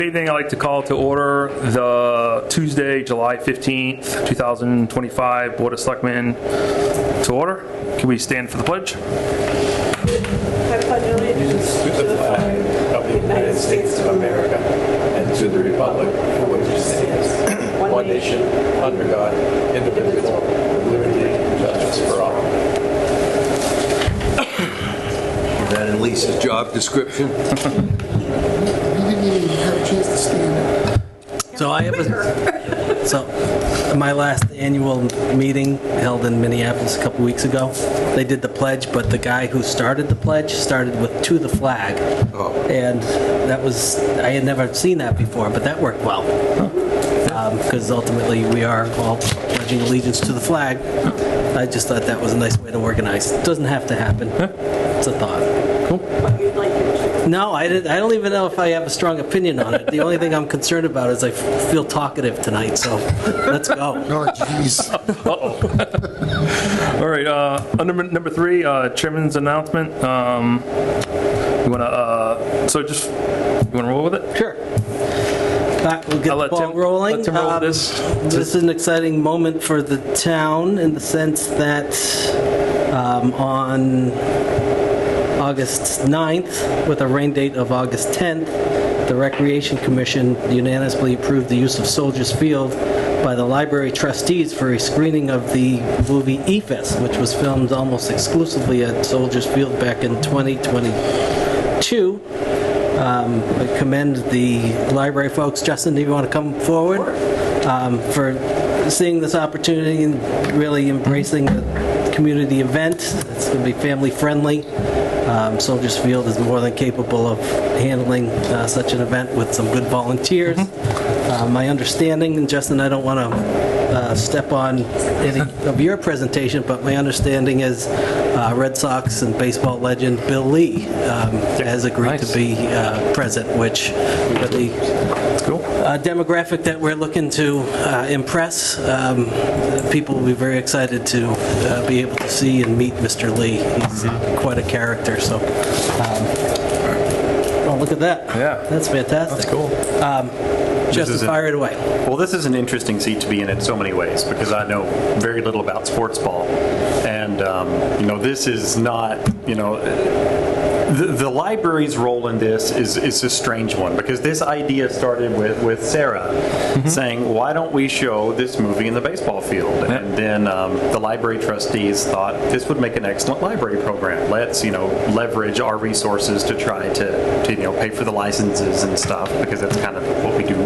Evening, I'd like to call to order the Tuesday, July 15th, 2025 Board of Selectmen to order. Can we stand for the pledge? I pledge allegiance to the flag of the United States of America and to the republic for which it stands, one nation, under God, indivisible, with liberty and justice for all. Is that in Lisa's job description? You didn't even have a chance to stand up. So my last annual meeting held in Minneapolis a couple weeks ago, they did the pledge, but the guy who started the pledge started with "to the flag." Oh. And that was, I had never seen that before, but that worked well. Because ultimately we are all pledging allegiance to the flag. I just thought that was a nice way to organize. It doesn't have to happen. It's a thought. Cool. But you'd like it to. No, I don't even know if I have a strong opinion on it. The only thing I'm concerned about is I feel talkative tonight, so let's go. Oh, jeez. All right, under number 3, Chairman's announcement. You want to roll with it? Sure. We'll get the ball rolling. Let Tim roll this. This is an exciting moment for the town in the sense that on August 9th, with a rain date of August 10th, the Recreation Commission unanimously approved the use of Soldiers Field by the library trustees for a screening of the movie E-Fest, which was filmed almost exclusively at Soldiers Field back in 2022. I commend the library folks. Justin, do you want to come forward? For seeing this opportunity and really embracing the community event. It's going to be family friendly. Soldiers Field is more than capable of handling such an event with some good volunteers. My understanding, and Justin, I don't want to step on any of your presentation, but my understanding is Red Sox and baseball legend Bill Lee has agreed to be present, which for the demographic that we're looking to impress, people will be very excited to be able to see and meet Mr. Lee. He's quite a character, so oh, look at that. Yeah. That's fantastic. That's cool. Justin, fire it away. Well, this is an interesting seat to be in so many ways because I know very little about sports ball. And, this is not, the library's role in this is a strange one because this idea started with Sarah saying, why don't we show this movie in the baseball field? And then the library trustees thought this would make an excellent library program. Let's, leverage our resources to try to pay for the licenses and stuff because that's kind of what we do.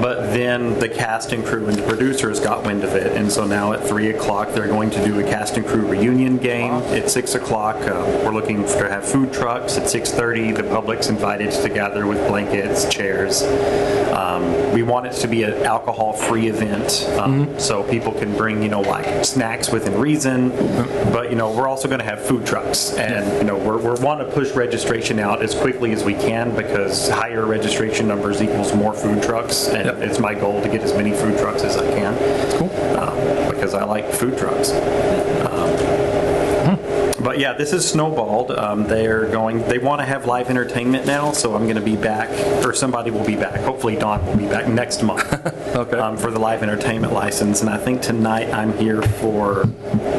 But then the cast and crew and the producers got wind of it, and so now at 3 o'clock they're going to do a cast and crew reunion game. At 6 o'clock we're looking to have food trucks. At 6:30 the public's invited to gather with blankets, chairs. We want it to be an alcohol-free event, so people can bring like snacks within reason. But we're also going to have food trucks, and we want to push registration out as quickly as we can because higher registration numbers equals more food trucks, and it's my goal to get as many food trucks as I can. That's cool. Because I like food trucks. But yeah, this is snowballed. They want to have live entertainment now, so I'm going to be back, or somebody will be back. Hopefully Don will be back next month for the live entertainment license. And I think tonight I'm here for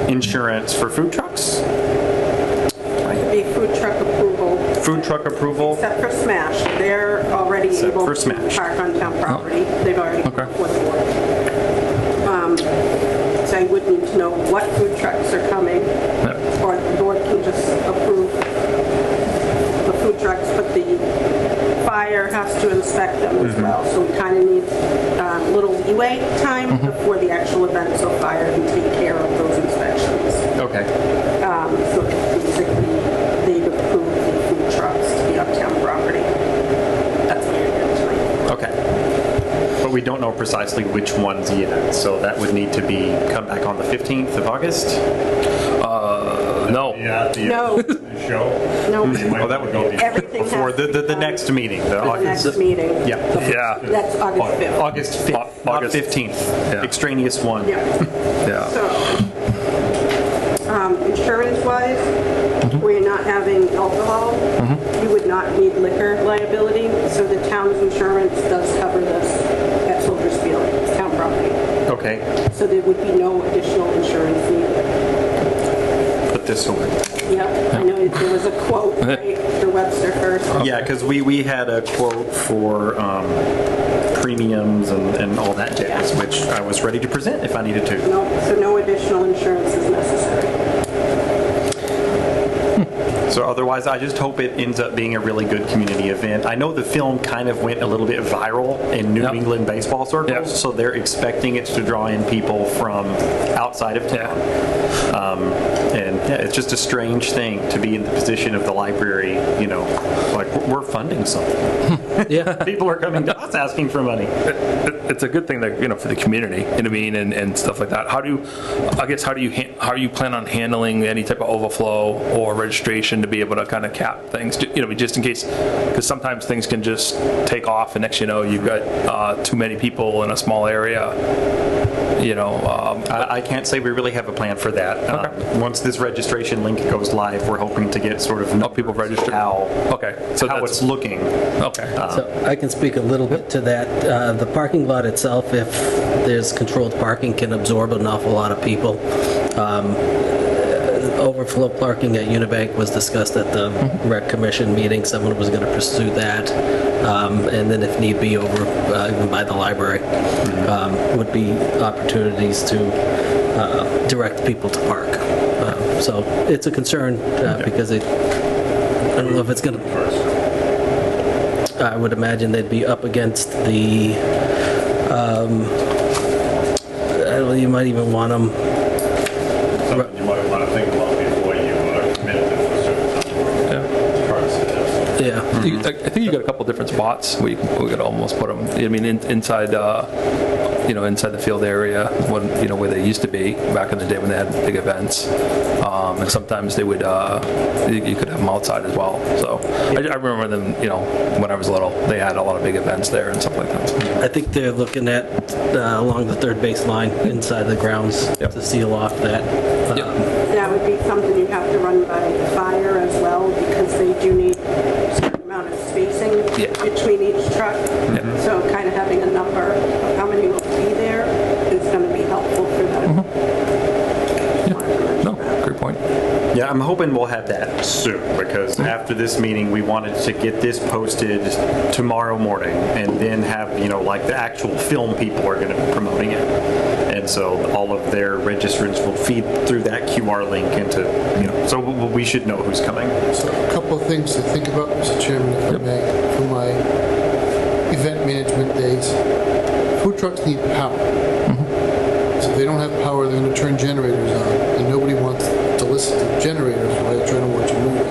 insurance for food trucks. Be food truck approval. Food truck approval. Except for Smash. They're already able to park on town property. They've already come before the board. So I would need to know what food trucks are coming. Or the board can just approve the food trucks, but the fire has to inspect them as well. So we kind of need a little leeway time before the actual event, so fire can take care of those inspections. Okay. So basically, they've approved the food trucks to be on town property. That's what you're doing tonight. Okay. But we don't know precisely which ones yet, so that would need to come back on the 15th of August? No. Yeah, No. show? No. Oh, that would go Everything before has to be the next meeting. The next meeting. Yeah. That's August 5th. August 5th, not 15th. Yeah. Extraneous one. Yeah. Yeah. So, insurance-wise, where you're not having alcohol, you would not need liquor liability. So the town's insurance does cover this at Soldiers Field, it's town property. Okay, So there would be no additional insurance needed. but this will. Yep, I know there was a quote, right, for Webster first. Yeah, because we had a quote for premiums and all that jazz, which I was ready to present if I needed to. No, so no additional insurance is necessary. So otherwise, I just hope it ends up being a really good community event. I know the film kind of went a little bit viral in New Yep. England baseball circles, Yep. so they're expecting it to draw in people from outside of town. And yeah, it's just a strange thing to be in the position of the library, you know, like we're funding something. Yeah. People are coming to us asking for money. It's a good thing that, you know, for the community, you know what I mean, and stuff like that. How do you plan on handling any type of overflow or registration to be able to kind of cap things, you know, just in case, because sometimes things can just take off and next you know you've got too many people in a small area, you know. I can't say we really have a plan for that. Okay. Once this registration link goes live, we're hoping to get sort of people registered. how So how that's it's looking. okay. So I can speak a little bit to that. The parking lot itself, if there's controlled parking, can absorb an awful lot of people. Overflow parking at Unibank was discussed at the Rec Commission meeting. Someone was going to pursue that. And then if need be, over even by the library, would be opportunities to direct people to park. So it's a concern because I don't know if it's going to... I would imagine they'd be up against the, you might even want them, Something you might want to think about before you commit to a certain number. yeah. I think you got a couple different spots where we could almost put them. I mean, inside, you know, inside the field area, when, you know, where they used to be back in the day when they had big events. And sometimes they would, you could have them outside as well. So I remember them, you know, when I was little, they had a lot of big events there and stuff like that. I think they're looking at along the third base line inside the grounds Yep. to seal off that. That would be something you have to run by fire as well, because they do need a certain amount of spacing Yeah. between each truck. So kind of having a number of how many will be there is going to be helpful for them. No, great point. Yeah, I'm hoping we'll have that soon because after this meeting, we wanted to get this posted tomorrow morning and then have, you know, like the actual film people are going to be promoting it. And so all of their registrants will feed through that QR link into, you know, so we should know who's coming. So a couple of things to think about, Mr. Chairman, if I may, from my event management days. Food trucks need power. So if they don't have power, they're going to turn generators on, and nobody wants to listen to generators while they're trying to watch a movie.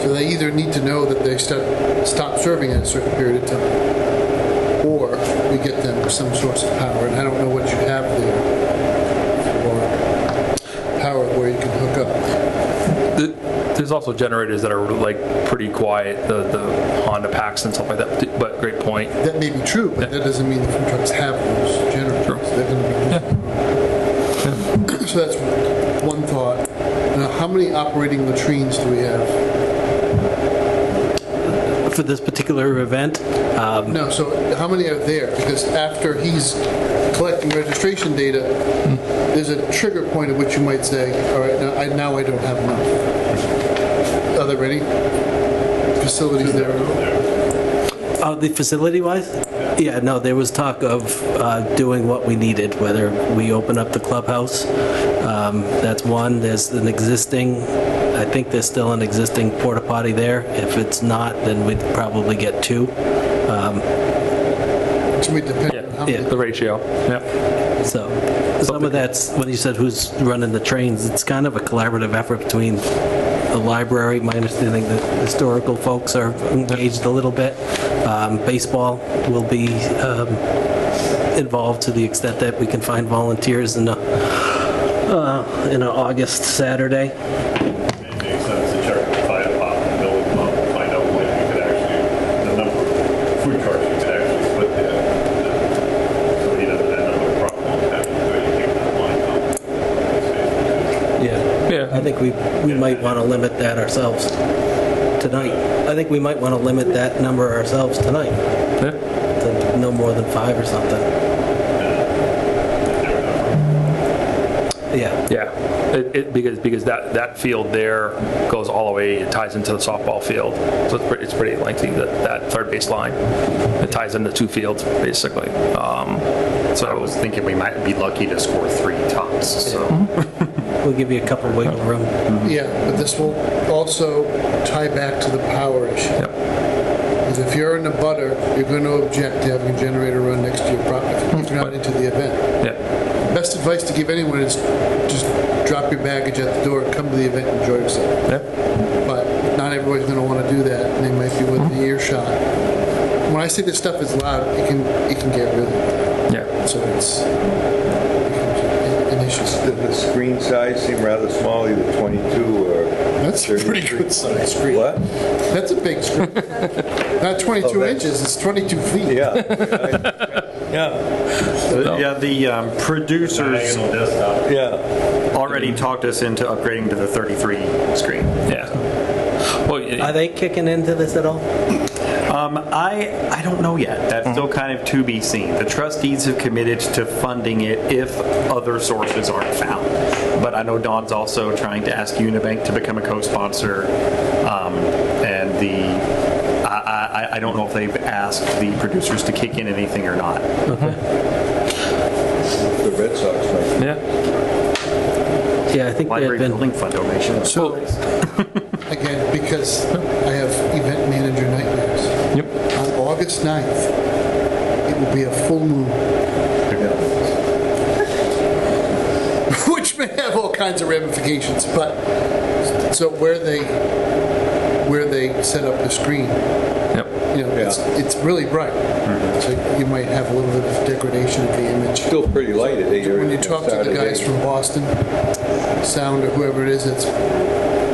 So they either need to know that they stop serving at a certain period of time, or we get them some source of power. And I don't know what you have there for power where you can hook up. There's also generators that are like pretty quiet, the Honda packs and stuff like that, but great point. That may be true, but that doesn't mean the food trucks have those generators. Sure. They're going to be So that's one thought. Now, how many operating latrines do we have? For this particular event, No, so how many are there? Because after he's collecting registration data, there's a trigger point at which you might say, all right, now I don't have enough. Are there any facilities there? the facility-wise? Yeah, no, there was talk of doing what we needed, whether we open up the clubhouse. That's one. There's an existing, I think there's still an existing porta potty there. If it's not, then we'd probably get two. It's going to depend on how many. Yeah. The ratio, yeah. So some of that's, when you said who's running the trains, it's kind of a collaborative effort between the library. My understanding that historical folks are engaged a little bit. Baseball will be involved to the extent that we can find volunteers in an August Saturday. It makes sense to check with the fire department, build them up, and find out when you could actually, the number of food trucks you could actually split there. So he doesn't end up with a problem having to do anything with that line. Yeah. Yeah. I think think we might want to limit that ourselves tonight. I think we might want to limit that number ourselves tonight Yeah. to no more than 5 or something. Yeah. Yeah, because that field there goes all the way, it ties into the softball field, so it's pretty lengthy, that third base line. It ties into 2 fields, basically. So I was thinking we might be lucky to score 3 tops, so. We'll give you a couple wiggle room. Yeah, but this will also tie back to the power issue. Yep. Because if you're in a butter, you're going to object to having a generator run next to your property if you're not into the event. Yeah, Best advice to give anyone is just drop your baggage at the door, come to the event, and enjoy yourself. yeah, But not everybody's going to want to do that, and they might be within the earshot. When I say this stuff is loud, it can get really loud. yeah. So it's an issue. The screen size seem rather small, either 22 or... That's a pretty good size screen. What? That's a big screen. Not 22 inches, it's 22 feet. Yeah. Yeah, Yeah, the producers Diagonal desktop. yeah. already talked us into upgrading to the 33 screen. Yeah. Well, Are they kicking into this at all? I don't know yet. That's still kind of to be seen. The trustees have committed to funding it if other sources aren't found. But I know Don's also trying to ask Unibank to become a co-sponsor, and I don't know if they've asked the producers to kick in anything or not. The Red Sox might. yeah, Yeah, I think there Library had Building been. Fund donation. So, again, because I have event manager nightmares, yep, on August 9th, it will be a full moon. Which may have all kinds of ramifications, but, so where they set up the screen, yep. you know, it's really bright. So you might have a little bit of degradation of the image. Still pretty light at 8 When you talk to the guys from Boston Sound or whoever it is that's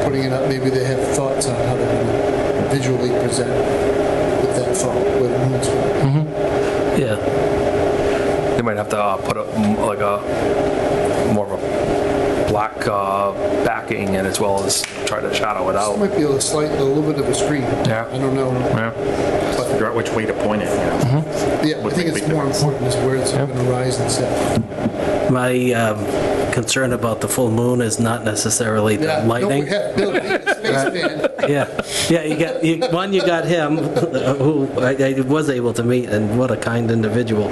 putting it up, maybe they have thoughts on how they're going to visually present with that thought, where the moon's going. Yeah. They might have to put up like a more of a black backing, and as well as try to shadow it It out. might be a little bit of a screen. Yeah. I don't know. Yeah. Figure out which way to point it. You know? Yeah, I think it's more important is where it's going to rise and set. My concern about the full moon is not necessarily the Yeah, lightning. No, we have Bill, spaceman. Yeah, you got him, who I was able to meet, and what a kind individual.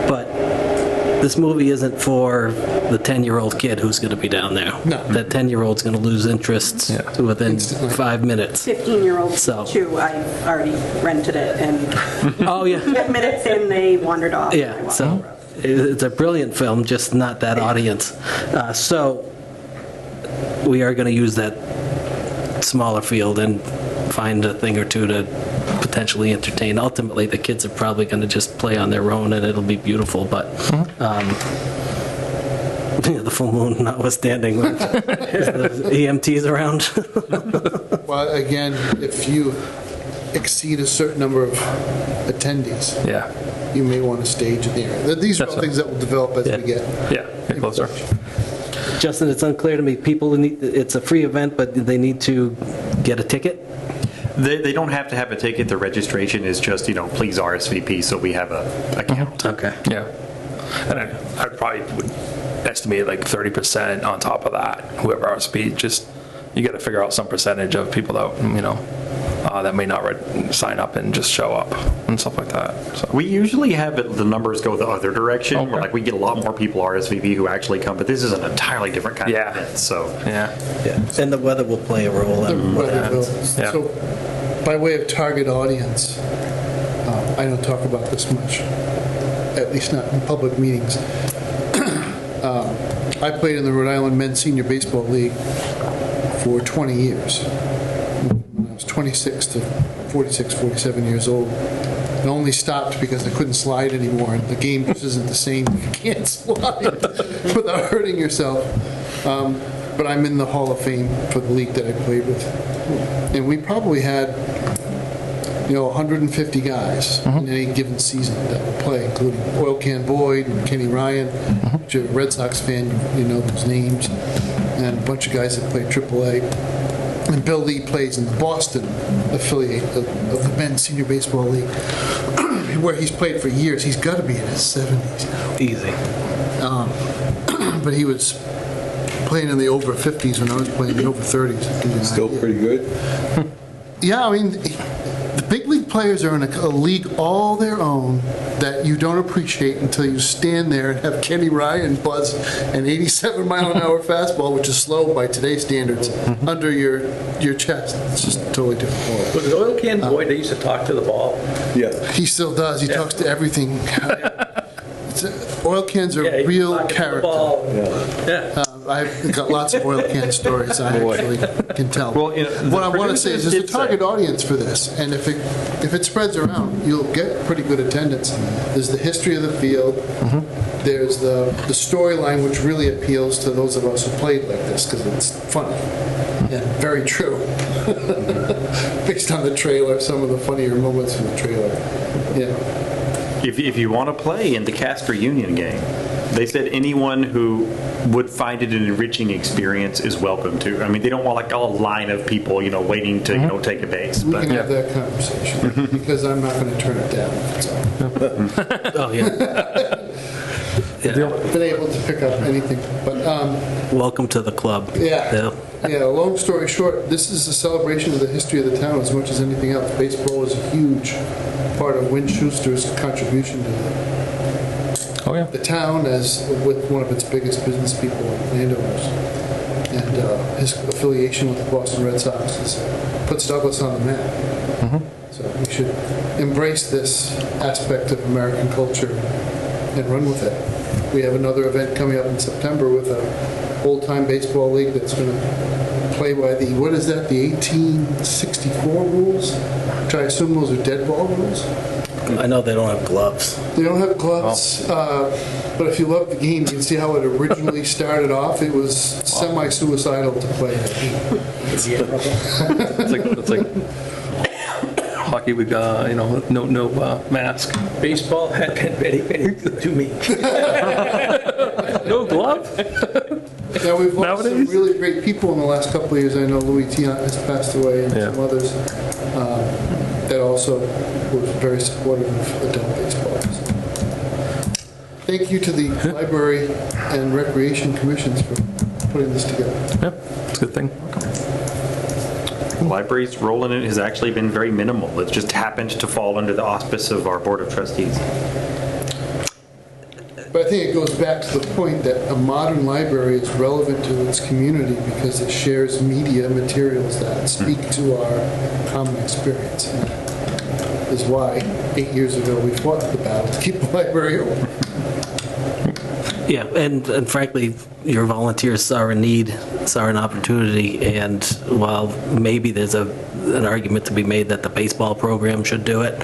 But this movie isn't for the 10-year-old kid who's going to be down there. No. That 10-year-old's going to lose interest within Instantly. 5 minutes. 15-year-olds So- too, I've already rented it, and Oh, yeah. 10 minutes in, they wandered off. Yeah, so it's a brilliant film, just not that audience. So we are going to use that smaller field and find a thing or two to potentially entertain. Ultimately, the kids are probably going to just play on their own and it'll be beautiful, but the full moon notwithstanding, there's the EMTs around. Well, again, if you exceed a certain number of attendees, Yeah, you may want to stage in the area. These are all That's things that will develop as we get. get closer. Justin, it's unclear to me, it's a free event, but they need to get a ticket? They don't have to have a ticket. The registration is just, please RSVP so we have a count. Okay. Yeah, and I probably would estimate like 30% on top of that. Whoever RSP, just you got to figure out some percentage of people that that may not sign up and just show up and stuff like that. So. We usually have the numbers go the other direction. Okay. Where, we get a lot more people RSVP who actually come, but this is an entirely different kind Yeah. of event. So Yeah, And the weather will play a role in what happens. Yeah. So, by way of target audience, I don't talk about this much, at least not in public meetings. I played in the Rhode Island Men's Senior Baseball League for 20 years. When I was 26 to 46, 47 years old. It only stopped because I couldn't slide anymore, and the game just isn't the same if you can't slide without hurting yourself. But I'm in the Hall of Fame for the league that I played with. And we probably had, 150 guys in any given season that would play, including Oil Can Boyd and Kenny Ryan. If you're a Red Sox fan, you know those names. And bunch of guys that play AAA. And Bill Lee plays in the Boston affiliate of the men's senior baseball league, where he's played for years. He's got to be in his 70s now. Easy. But he was playing in the over 50s when I was playing in the over 30s. Still pretty good. Yeah, I mean, the big league players are in a league all their own that you don't appreciate until you stand there and have Kenny Ryan buzz an 87-mile-an-hour fastball, which is slow by today's standards, under your chest. It's just a totally different world. Was it oil can boy that used to talk to the ball? Yeah. He still does. He talks to everything. Oil cans are Yeah, he real talked to the character. ball. Yeah. I've got lots of oil can stories I actually can tell. Well, What I want to say is there's a producers did target say- audience for this, and if it spreads around, you'll get pretty good attendance. There's the history of the field. There's the storyline, which really appeals to those of us who played like this, because it's funny and very true. Based on the trailer, some of the funnier moments from the trailer. Yeah. If you want to play in the Casper Union game, they said anyone who would find it an enriching experience is welcome to. I mean, they don't want like a line of people, waiting to, take a base. We But can have that conversation, because I'm not going to turn it down. So. Oh, yeah. Been able to pick up anything, but Welcome to the club. yeah. Long story short, this is a celebration of the history of the town as much as anything else. Baseball is a huge part of Win Schuster's contribution to the town, as with one of its biggest business people and landowners, and his affiliation with the Boston Red Sox puts Douglas on the map. So we should embrace this aspect of American culture and run with it. We have another event coming up in September with a old-time baseball league that's going to play by the, what is that, the 1864 rules? Which I assume those are dead ball rules. I know they don't have gloves. They don't have gloves, but if you love the game, you can see how it originally started off. It was semi-suicidal to play that game. It's like hockey with, no mask. Baseball had been very good to me. No glove? Now, we've lost some Nowadays? really great people in the last couple of years. I know Louis Tiant has passed away, and some others that also were very supportive of adult baseball. So, thank you to the Library and Recreation Commissions for putting this together. Yeah, it's a good thing. the library's role in it has actually been very minimal. It just happened to fall under the auspice of our Board of Trustees. But I think it goes back to the point that a modern library is relevant to its community because it shares media materials that speak to our common experience. And that is why 8 years ago we fought the battle to keep the library open. Yeah, and frankly, your volunteers saw a need, saw an opportunity, and while maybe there's an argument to be made that the baseball program should do it,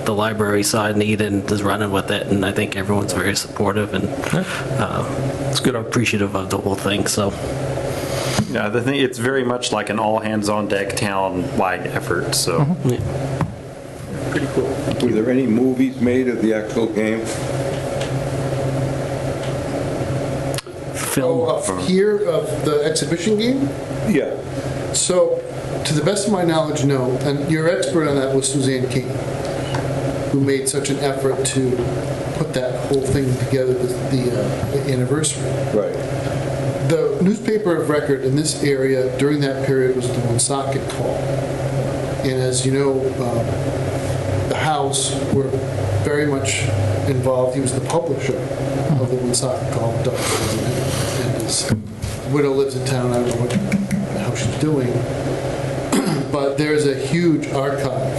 the library saw a need and is running with it, and I think everyone's very supportive and it's good, appreciative of the whole thing. So, Yeah, the thing, it's very much like an all-hands-on-deck town-wide effort, so. Pretty cool. Were there any movies made of the actual game? film. Of here, of the exhibition game? Yeah. So, to the best of my knowledge, no. And your expert on that was Suzanne King, who made such an effort to put that whole thing together, the anniversary. Right. The newspaper of record in this area during that period was the Woonsocket Call. And as you know, the House were very much involved. He was the publisher of the Woonsocket Call, Doug, and his widow lives in town. I don't know how she's doing. But there's a huge archive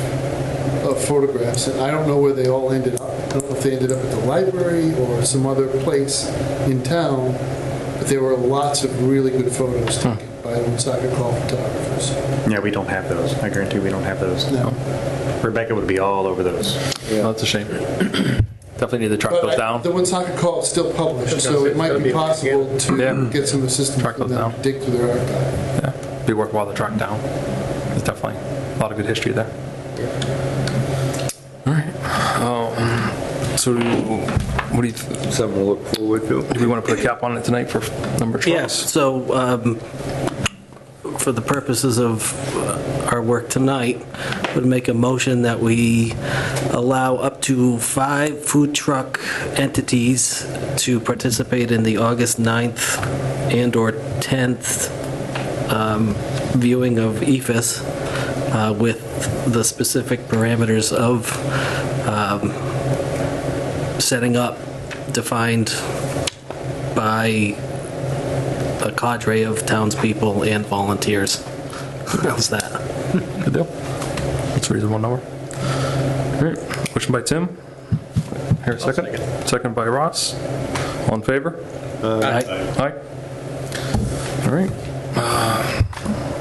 of photographs, and I don't know where they all ended up. I don't know if they ended up at the library or some other place in town, but there were lots of really good photos taken by the Woonsocket Call photographers. Yeah, we don't have those. I guarantee we don't have those. No. Rebecca would be all over those. Well, that's a shame. Definitely need to track those down. The Woonsocket Call is still published, so it might be possible to Yeah. get some assistance Track from those them down. to dig through their archive. Yeah, be worthwhile to track down. There's definitely a lot of good history there. All right. So What do you, Something to look forward to. do we want to put a cap on it tonight for number of Yes, trucks? so for the purposes of our work tonight, would make a motion that we allow up to 5 food truck entities to participate in the August 9th and/or 10th viewing of EFS with the specific parameters of setting up defined by a cadre of townspeople and volunteers. How's that? Good deal. That's a reasonable number. All right, motion by Tim. Here, a second. Second by Ross. All in favor? Aye. Aye. All right,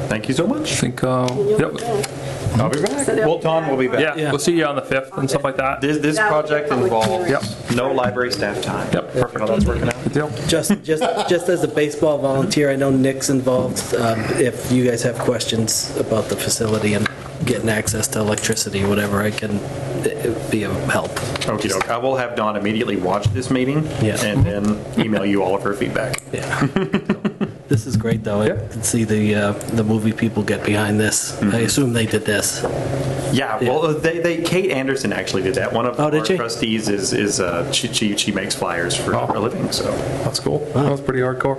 Thank you so I much. think, You'll yep. be back. I'll be back. Well, Don will be back. Yeah, we'll see you on the 5th and stuff like that. This That would be a project public involves hearing. no library staff time. Yep, perfect. How that's working out? Good deal. Just as a baseball volunteer, I know Nick's involved. If you guys have questions about the facility and getting access to electricity, whatever, I can be of help. Okey doke. I will have Dawn immediately watch this meeting Yeah. and then email you all of her feedback. Yeah. This is great, though. I can see the movie people get behind this. I assume they did this. Yeah, well, Kate Anderson actually did that. One of Oh, our did she? trustees she makes flyers for a living, so. That's cool. That was pretty hardcore.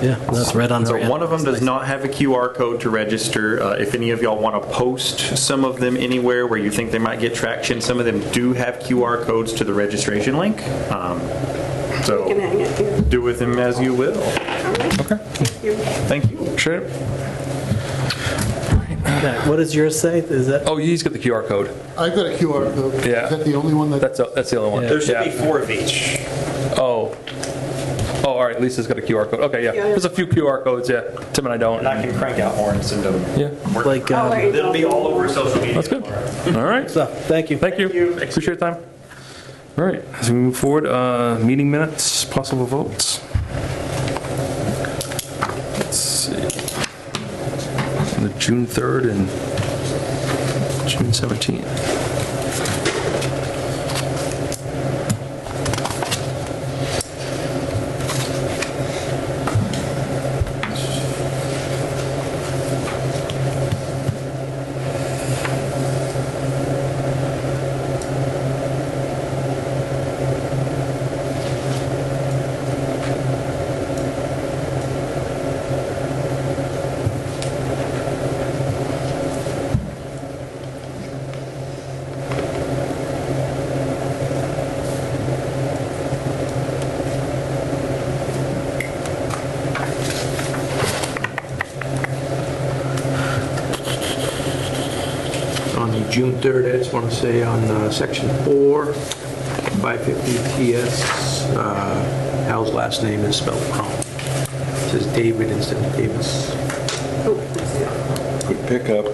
Yeah, that's right on. So brand. one of them That's does nice. not have a QR code to register. If any of y'all want to post some of them anywhere where you think they might get traction, some of them do have QR codes to the registration link. You can So hang it here. do with them as you will. Okay, Thank you. Thank you. appreciate it. Yeah, what does yours say? Is that? Oh, he's got the QR code. I've got a QR code. Yeah. Is that the only one that? That's the only one. Yeah. There There should be Yeah. 4 of each. Oh, all right, Lisa's got a QR code. Okay, yeah. Yeah. There's a few QR codes, yeah. Tim and I don't. And I can crank out more and send them. Yeah, Like, I'll let you know. It'll be all over social media. that's good. All right. so, thank you. Thank you. Appreciate your time. All right, as we move forward, meeting minutes, possible votes. Let's see. The June 3rd and June 17th. On the June 3rd, I just want to say on section 4, 550 TS, Hal's last name is spelled wrong. It says David instead of Davis. Oh, that's Good pickup.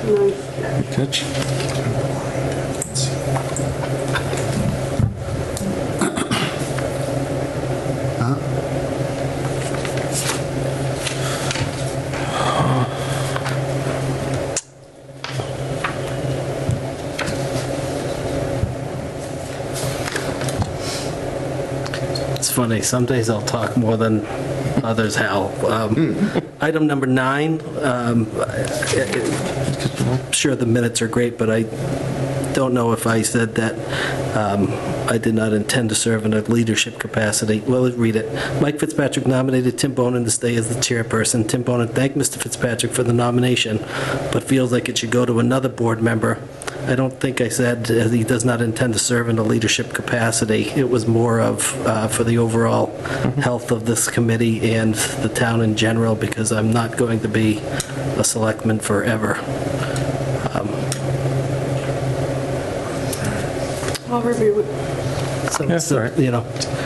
nice. Catch. It's funny, some days I'll talk more than others, Hal. Item number 9, I'm sure the minutes are great, but I don't know if I said that I did not intend to serve in a leadership capacity. Well, let's read it. Mike Fitzpatrick nominated Tim Bonin to stay as the chairperson. Tim Bonin thanked Mr. Fitzpatrick for the nomination, but feels like it should go to another board member. I don't think I said he does not intend to serve in a leadership capacity. It was more of for the overall health of this committee and the town in general, because I'm not going to be a selectman forever. I'll review it. So, Yeah, that's all right. you know,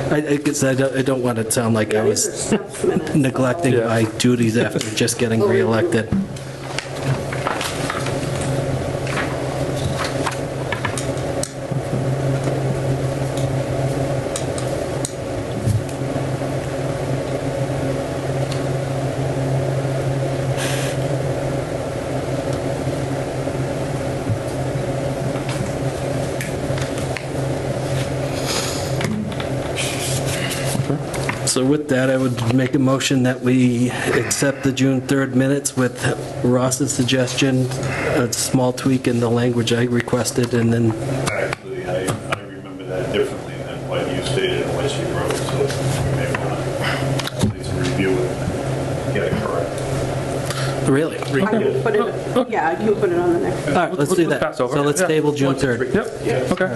I guess I don't want it to sound like I These are was steps minutes. neglecting Yeah. my duties after just getting reelected. So with that, I would make a motion that we accept the June 3rd minutes with Ross's suggestion, a small tweak in the language I requested, and then, Actually, I remember that differently than what you stated and what she wrote, so we may want to at least review it and get it correct. really? I can put it, yeah, I can put it on the next. All right, let's do Let's that. pass over. So let's Yeah. table June 3rd. Yep, okay.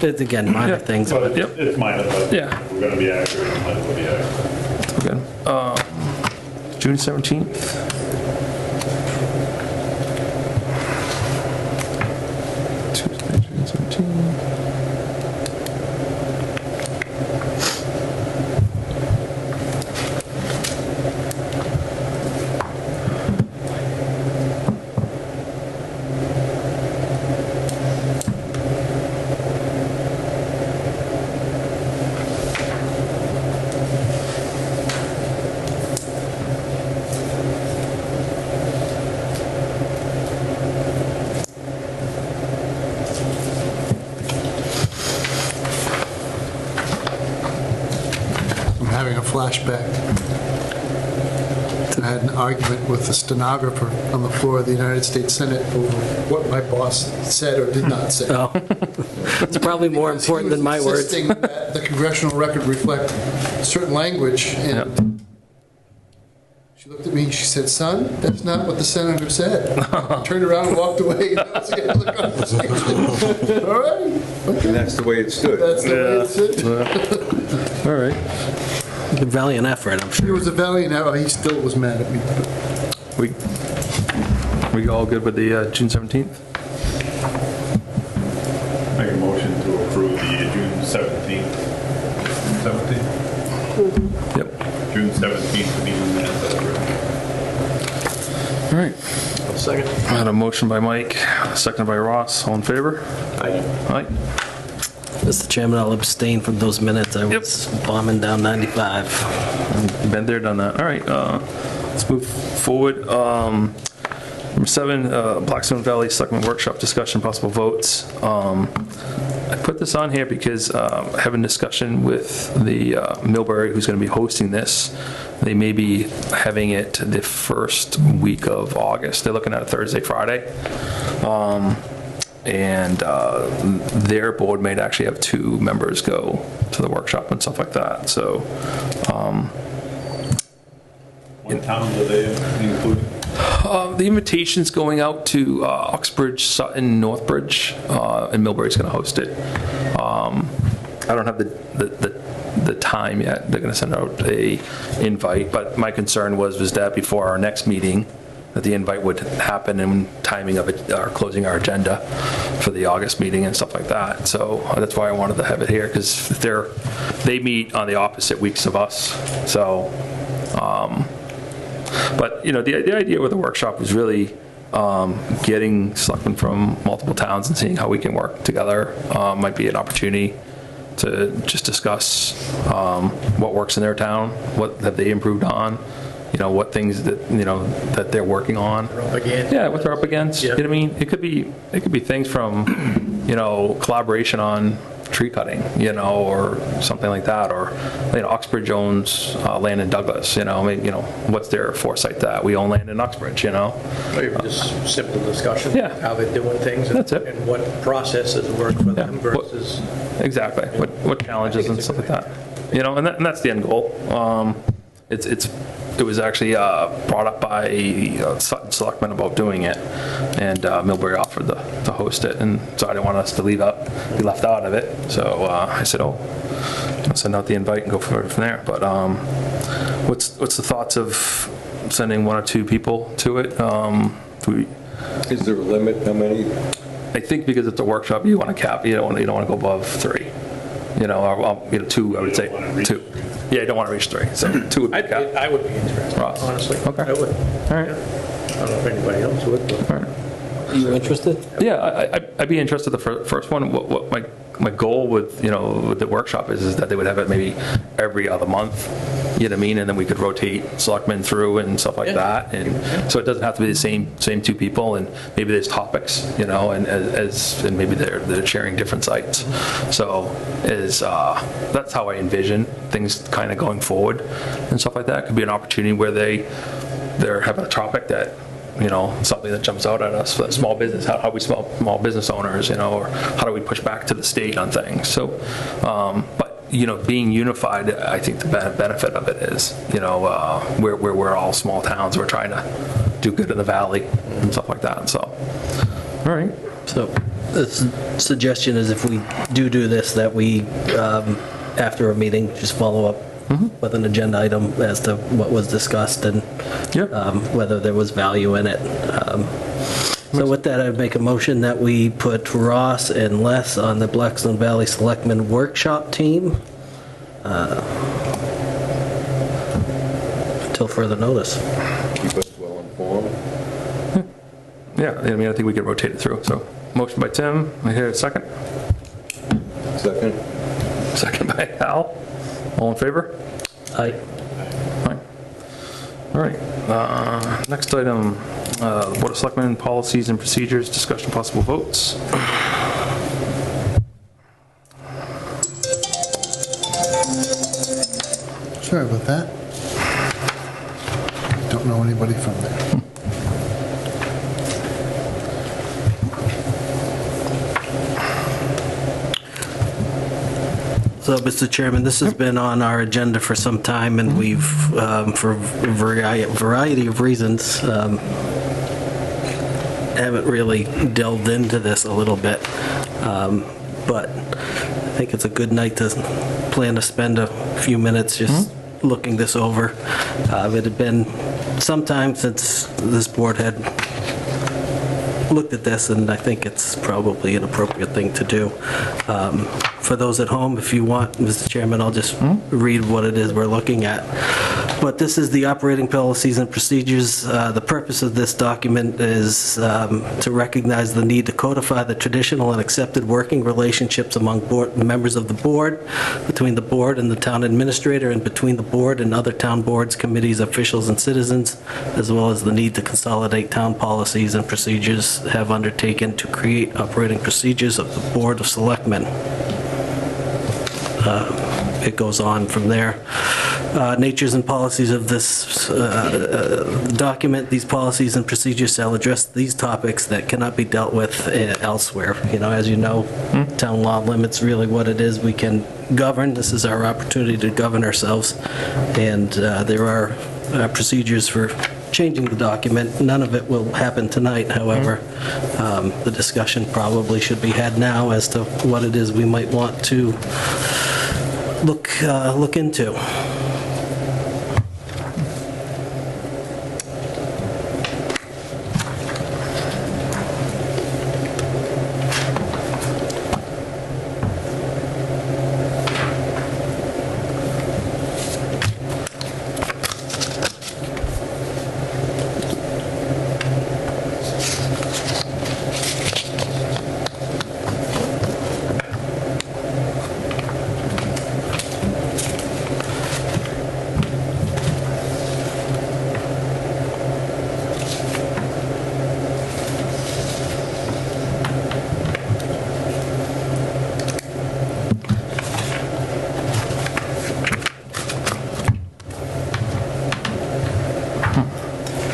It's, again, minor Yeah. things. But Yep. it's minor, but Yeah. if we're going to be accurate, we might as well be accurate. Okay. June 17th. Tuesday, June 17th. I'm having a flashback. I had an argument with the stenographer on the floor of the United States Senate over what my boss said or did not say. Oh. It's probably more important than my He was words. insisting that the congressional record reflect certain language, and she looked at me, she said, "Son, that's not what the senator said." I turned around and walked away, and that was the end of the conversation. All right, And okay. that's the way it stood. That's the way it is. All right. A valiant effort, I'm It sure. was a valiant hour, he still was mad at me. We all good with the June 17th? Make a motion to approve the June 17th. 17th? Yep. June 17th meeting minutes as written. All right. Second. I had a motion by Mike, seconded by Ross. All in favor? Aye. Aye. Mr. Chairman, I'll abstain from those minutes. I was bombing down 95. Been there, done that. All right, let's move forward. Number 7, Blackstone Valley Selectmen Workshop discussion, possible votes. I put this on here because having discussion with the Millbury, who's going to be hosting this. They may be having it the first week of August. They're looking at a Thursday, Friday. And their board may actually have 2 members go to the workshop and stuff like that. So What towns are they including? the invitation's going out to Uxbridge, Sutton, Northbridge, and Millbury's going to host it. I don't have the time yet. They're going to send out a invite, but my concern was that before our next meeting, that the invite would happen in timing of it, or closing our agenda for the August meeting and stuff like that. So that's why I wanted to have it here, because they meet on the opposite weeks of us. So, but you know, the idea with the workshop was really getting selectmen from multiple towns and seeing how we can work together. Might be an opportunity to just discuss what works in their town, what have they improved on. You know, what things that, you know, that they're working on. Up again. Yeah, what they're up against. Yeah. You know what I mean? It could be things from, you know, collaboration on tree cutting, you know, or something like that. Or, you know, Uxbridge owns land in Douglas, you know, I mean, you know, what's their foresight that we own land in Uxbridge, you know? Or even just simple discussion. Yeah. How they're doing things. and- That's it. And what processes work for them Yeah. versus. Exactly. What challenges and stuff like that. You know, and that's the end goal. It was actually brought up by Sutton Selectmen about doing it, and Millbury offered to host it, and so I didn't want us to be left out of it. So I said, "Oh, I'll send out the invite and go from there." But what's the thoughts of sending 1 or 2 people to it? Is there a limit, how many? I think because it's a workshop, you want to cap. You don't want to go above 3. You know, or, you know, 2. I would say 2. Yeah, you don't want to reach 3. So 2 would be cap. I would be interested, Ross. honestly. Okay. I would. All right. I don't know if anybody else would, but. All right. Are you interested? Yeah, I'd be interested the first one. What my my goal with, with the workshop is that they would have it maybe every other month, you know what I mean? And then we could rotate selectmen through and stuff like that. And so it doesn't have to be the same two people, and maybe there's topics, and and maybe they're sharing different sites. So that's how I envision things kind of going forward and stuff like that. It could be an opportunity where they're having a topic that, something that jumps out at us, for small business, how we small business owners, or how do we push back to the state on things. So, but, being unified, I think the benefit of it is, we're all small towns. We're trying to do good in the valley and stuff like that. So, all right. So the suggestion is if we do this, that we, after a meeting, just follow up with an agenda item as to what was discussed and whether there was value in it. So with that, I'd make a motion that we put Ross and Les on the Blackstone Valley Selectmen Workshop team until further notice. Keep us well informed. Yeah, I mean, I think we could rotate it through. So, motion by Tim. I hear a second. Second. Second by Al. All in favor? Aye. Aye. All right. Next item, Board of Selectmen policies and procedures, discussion possible votes. Sorry about that. Don't know anybody from there. So, Mr. Chairman, this has been on our agenda for some time, and we've, for a variety of reasons, haven't really delved into this a little bit. But I think it's a good night to plan to spend a few minutes just looking this over. It had been some time since this board had looked at this, and I think it's probably an appropriate thing to do. For those at home, if you want, Mr. Chairman, I'll just read what it is we're looking at. But this is the operating policies and procedures. The purpose of this document is to recognize the need to codify the traditional and accepted working relationships among members of the board, between the board and the town administrator, and between the board and other town boards, committees, officials, and citizens, as well as the need to consolidate town policies and procedures have undertaken to create operating procedures of the Board of Selectmen. It goes on from there. Natures and policies of this document. These policies and procedures shall address these topics that cannot be dealt with elsewhere. As you know, town law limits really what it is we can govern. This is our opportunity to govern ourselves, and there are procedures for changing the document. None of it will happen tonight, however. The discussion probably should be had now as to what it is we might want to look into.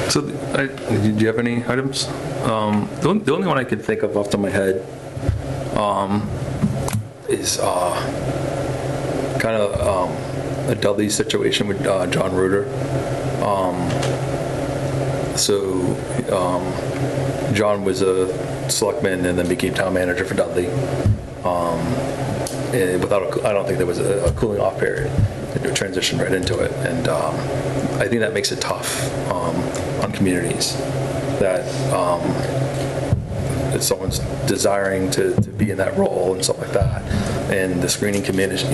So, did you have any items? The only one I could think of off the top of my head is kind of a Dudley situation with John Reuter. John was a selectman and then became town manager for Dudley. And I don't think there was a cooling off period. They transitioned right into it, and I think that makes it tough on communities that if someone's desiring to be in that role and stuff like that, and the screening committee's got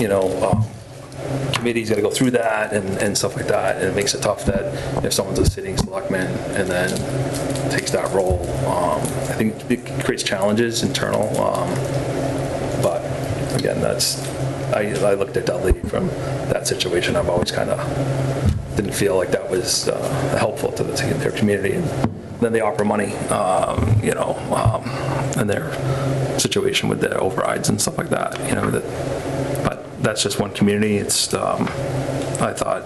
to go through that and stuff like that, and it makes it tough that if someone's a sitting selectman and then takes that role, I think it creates challenges internal, but again, I looked at Dudley from that situation. I've always kind of didn't feel like that was helpful to their community. And then they offer money, and their situation with the overrides and stuff like that, but that's just one community. It's, I thought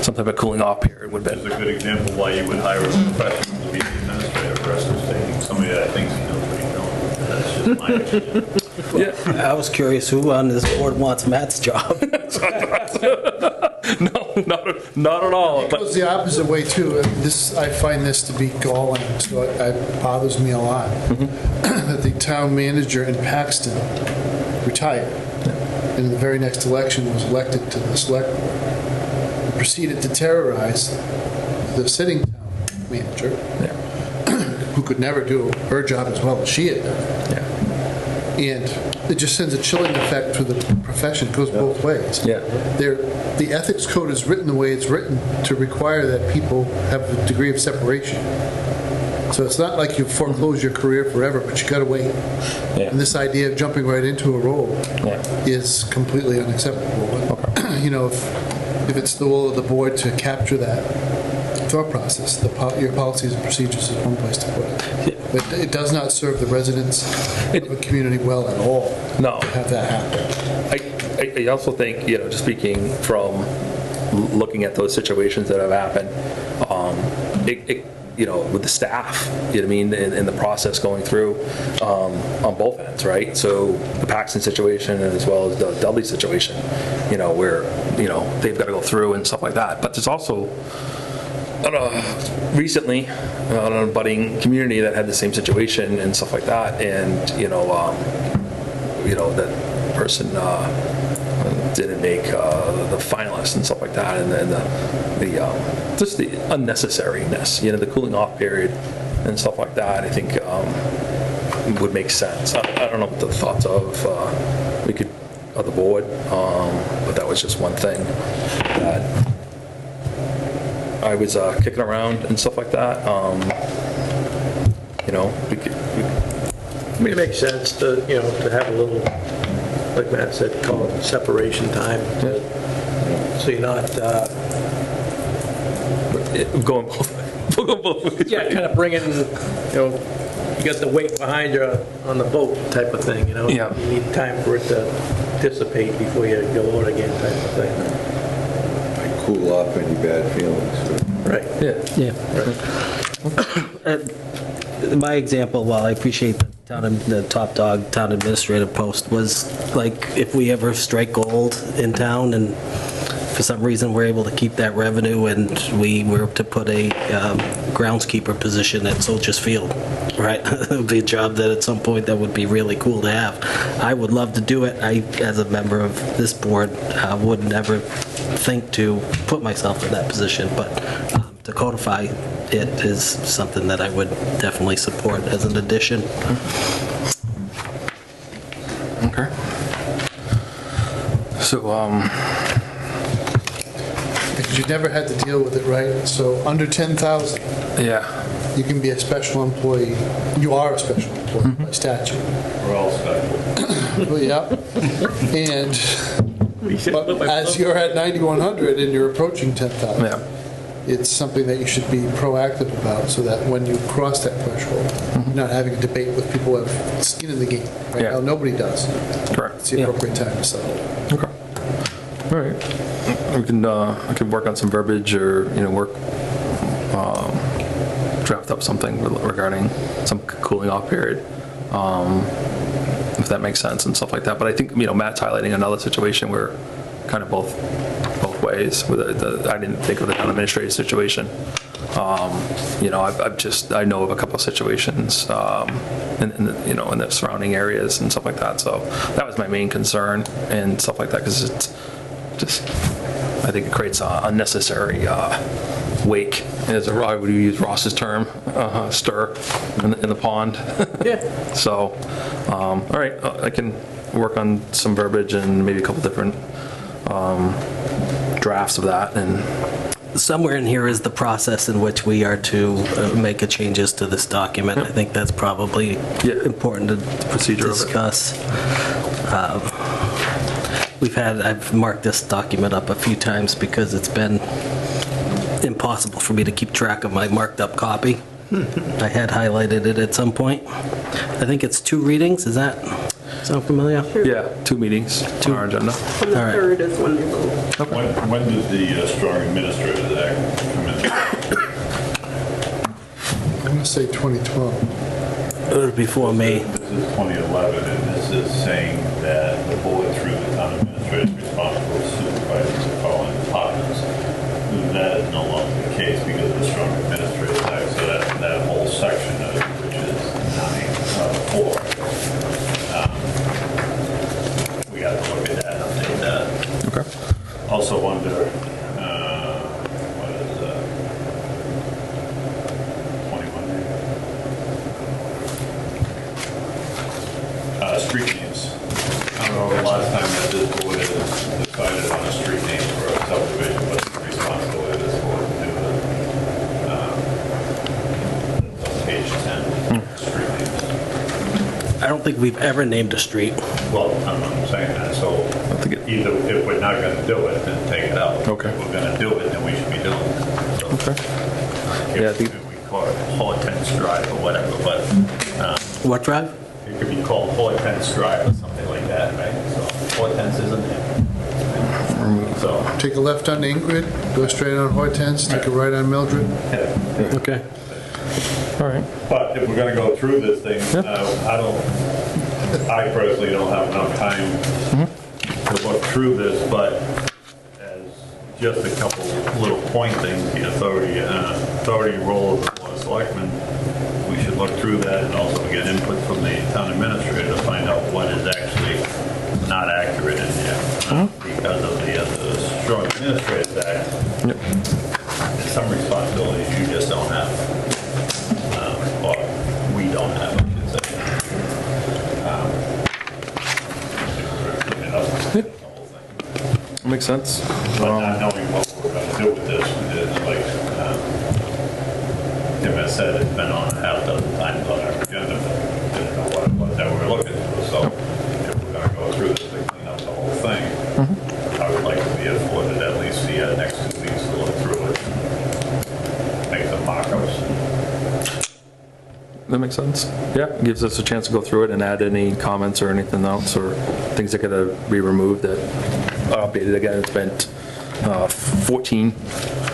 some type of cooling off period would have It's a been. good example why you would hire a professional to be the administrator versus taking somebody that thinks he knows what he's doing. That's just my opinion. Yeah. I was curious who on this board wants Matt's job. No, not at all. It But goes the opposite way too. I find this to be galling, so it bothers me a lot. That the town manager in Paxton retired, and in the very next election was elected to the select board, and proceeded to terrorize the sitting town manager, who could never do her job as well as she had done. And it just sends a chilling effect to the profession. It goes both ways. Yeah. The ethics code is written the way it's written to require that people have a degree of separation. So it's not like you foreclose your career forever, but you got to wait. Yeah. And this idea of jumping right into a role Yeah. is completely unacceptable. If it's the will of the board to capture that thought process, your policies and procedures is one place to put it. But it does not serve the residents of a community well at all. No. To have that happen. I also think, just speaking from looking at those situations that have happened, with the staff, you know what I mean, and the process going through on both ends, right? So the Paxton situation as well as the Dudley situation, where, they've got to go through and stuff like that. But there's also, recently, an budding community that had the same situation and stuff like that, and that person didn't make the finalists and stuff like that, and then just the unnecessariness, the cooling off period and stuff like that. I think would make sense. I don't know what the thoughts of the board, but that was just one thing that I was kicking around and stuff like that. It makes sense to have a little, like Matt said, call it separation time, so you're not, Going both ways. yeah, kind of bringing, you got the weight behind you on the boat type of thing, Yeah. You need time for it to dissipate before you go out again type of thing. Cool off any bad feelings. Right. Yeah. My example, while I appreciate the top dog town administrative post, was like if we ever strike gold in town and for some reason we're able to keep that revenue and we were to put a groundskeeper position at Soldiers Field, right? It would be a job that at some point that would be really cool to have. I would love to do it. I, as a member of this board, would never think to put myself in that position, but to codify it is something that I would definitely support as an addition. Okay. So, Because you never had to deal with it, right? So under 10,000, yeah. you can be a special employee. You are a special employee by statute. We're all special. Well, yeah. And but as you're at 9,100 and you're approaching 10,000, Yeah. it's something that you should be proactive about so that when you cross that threshold, you're not having a debate with people who have skin in the game. Right Yeah. now, nobody does. Correct. It's the appropriate time to settle. Okay. All right. I can work on some verbiage or, draft up something regarding some cooling off period, if that makes sense and stuff like that. But I think, Matt's highlighting another situation where kind of both ways. With I didn't think of the town administrative situation. I know of a couple of situations in the surrounding areas and stuff like that. So that was my main concern and stuff like that, because it's just, I think it creates unnecessary wake, as I would use Ross's term, stir in the pond. Yeah. So, all right, I can work on some verbiage and maybe a couple different drafts of that. And Somewhere in here is the process in which we are to make changes to this document. I think that's probably important to procedure of it. discuss. I've marked this document up a few times because it's been impossible for me to keep track of my marked up copy. I had highlighted it at some point. I think it's 2 readings. Does that sound familiar? Yeah, 2 meetings on our agenda. And the All right. third is when they vote. When does the Strong Administrators Act come into? I'm going to say 2012. It was before me. This is 2011, and this is saying that the board, through the town administrator, is responsible for supervising the following departments. That is no longer the case because of the Strong Administrators Act, so that whole section of it, which is 9.4, we got to look at that and update that. Okay. Also under, what is 21? Street names. I don't know the last time that this board has decided on a street name for a subdivision, but the responsibility of this board to do it. It's on page 10, street names. I don't think we've ever named a street. Well, I'm saying that, so think it- either if we're not gonna do it, then take it out. Okay. If we're gonna do it, then we should be doing it. So Okay. Yeah, I think- if we call it Hortense Drive or whatever, but What drive? it could be called Hortense Drive or something like that, right? So Hortense isn't it? So, Take a left on Ingrid, go straight on Hortense, take a right on Mildred. yeah. Okay. All right. But if we're gonna go through this thing, I personally don't have enough time to look through this, but as just a couple little point things, the authority role of the Board of Selectmen, we should look through that and also get input from the town administrator to find out what is actually not accurate in there. Because of the Strong Administrators Act, there's some responsibilities you just don't have. Or we don't have, I should say. Makes sense. But not knowing what we're going to do with this is like, Tim has said, it's been on a half dozen times on our agenda, but didn't know what it was that we were looking for. So if we're going to go through this and clean up the whole thing, I would like to be afforded at least the next 2 weeks to look through it, make some mock-ups. That makes sense. Yeah, it gives us a chance to go through it and add any comments or anything else or things that gotta be removed that are updated. Again, it's been 14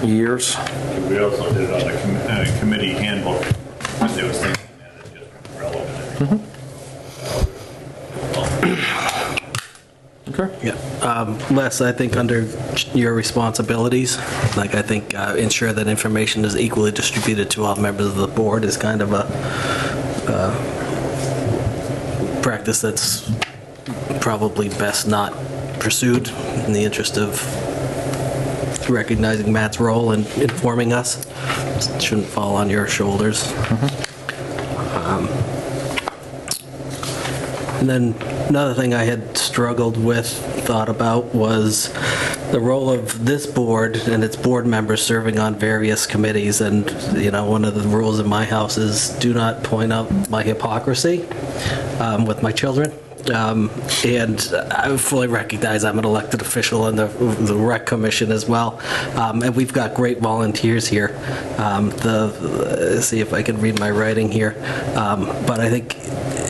years. We also did it on the committee handbook, because there was things in there that just weren't relevant. Okay. Yeah. Les, I think under your responsibilities, like I think ensure that information is equally distributed to all members of the board is kind of a practice that's probably best not pursued in the interest of recognizing Matt's role in informing us. It shouldn't fall on your shoulders. And then another thing I had struggled with, thought about, was the role of this board and its board members serving on various committees. And, you know, one of the rules in my house is do not point out my hypocrisy with my children. And I fully recognize I'm an elected official in the rec commission as well. And we've got great volunteers here. See if I can read my writing here. But I think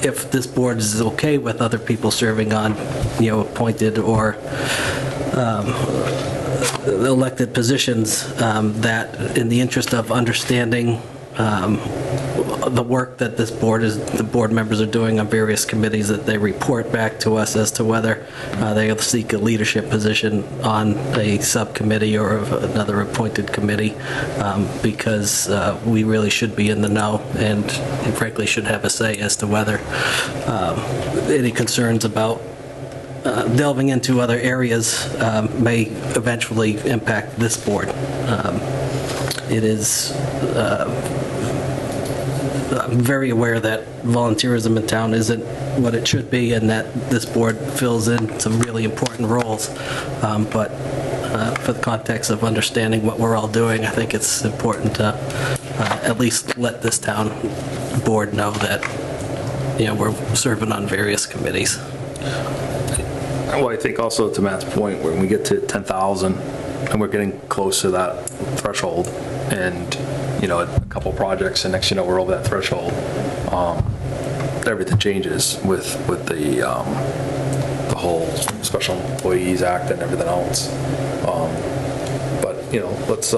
if this board is okay with other people serving on, you know, appointed or elected positions, that in the interest of understanding the work that the board members are doing on various committees, that they report back to us as to whether they seek a leadership position on a subcommittee or another appointed committee, because we really should be in the know and frankly should have a say as to whether any concerns about delving into other areas may eventually impact this board. It is I'm very aware that volunteerism in town isn't what it should be, and that this board fills in some really important roles. But for the context of understanding what we're all doing, I think it's important to at least let this town board know that, you know, we're serving on various committees. well, I think also to Matt's point, when we get to 10,000 and we're getting close to that threshold and, you know, a couple projects and next, you know, we're over that threshold, everything changes with the whole Special Employees Act and everything else. But, you know, let's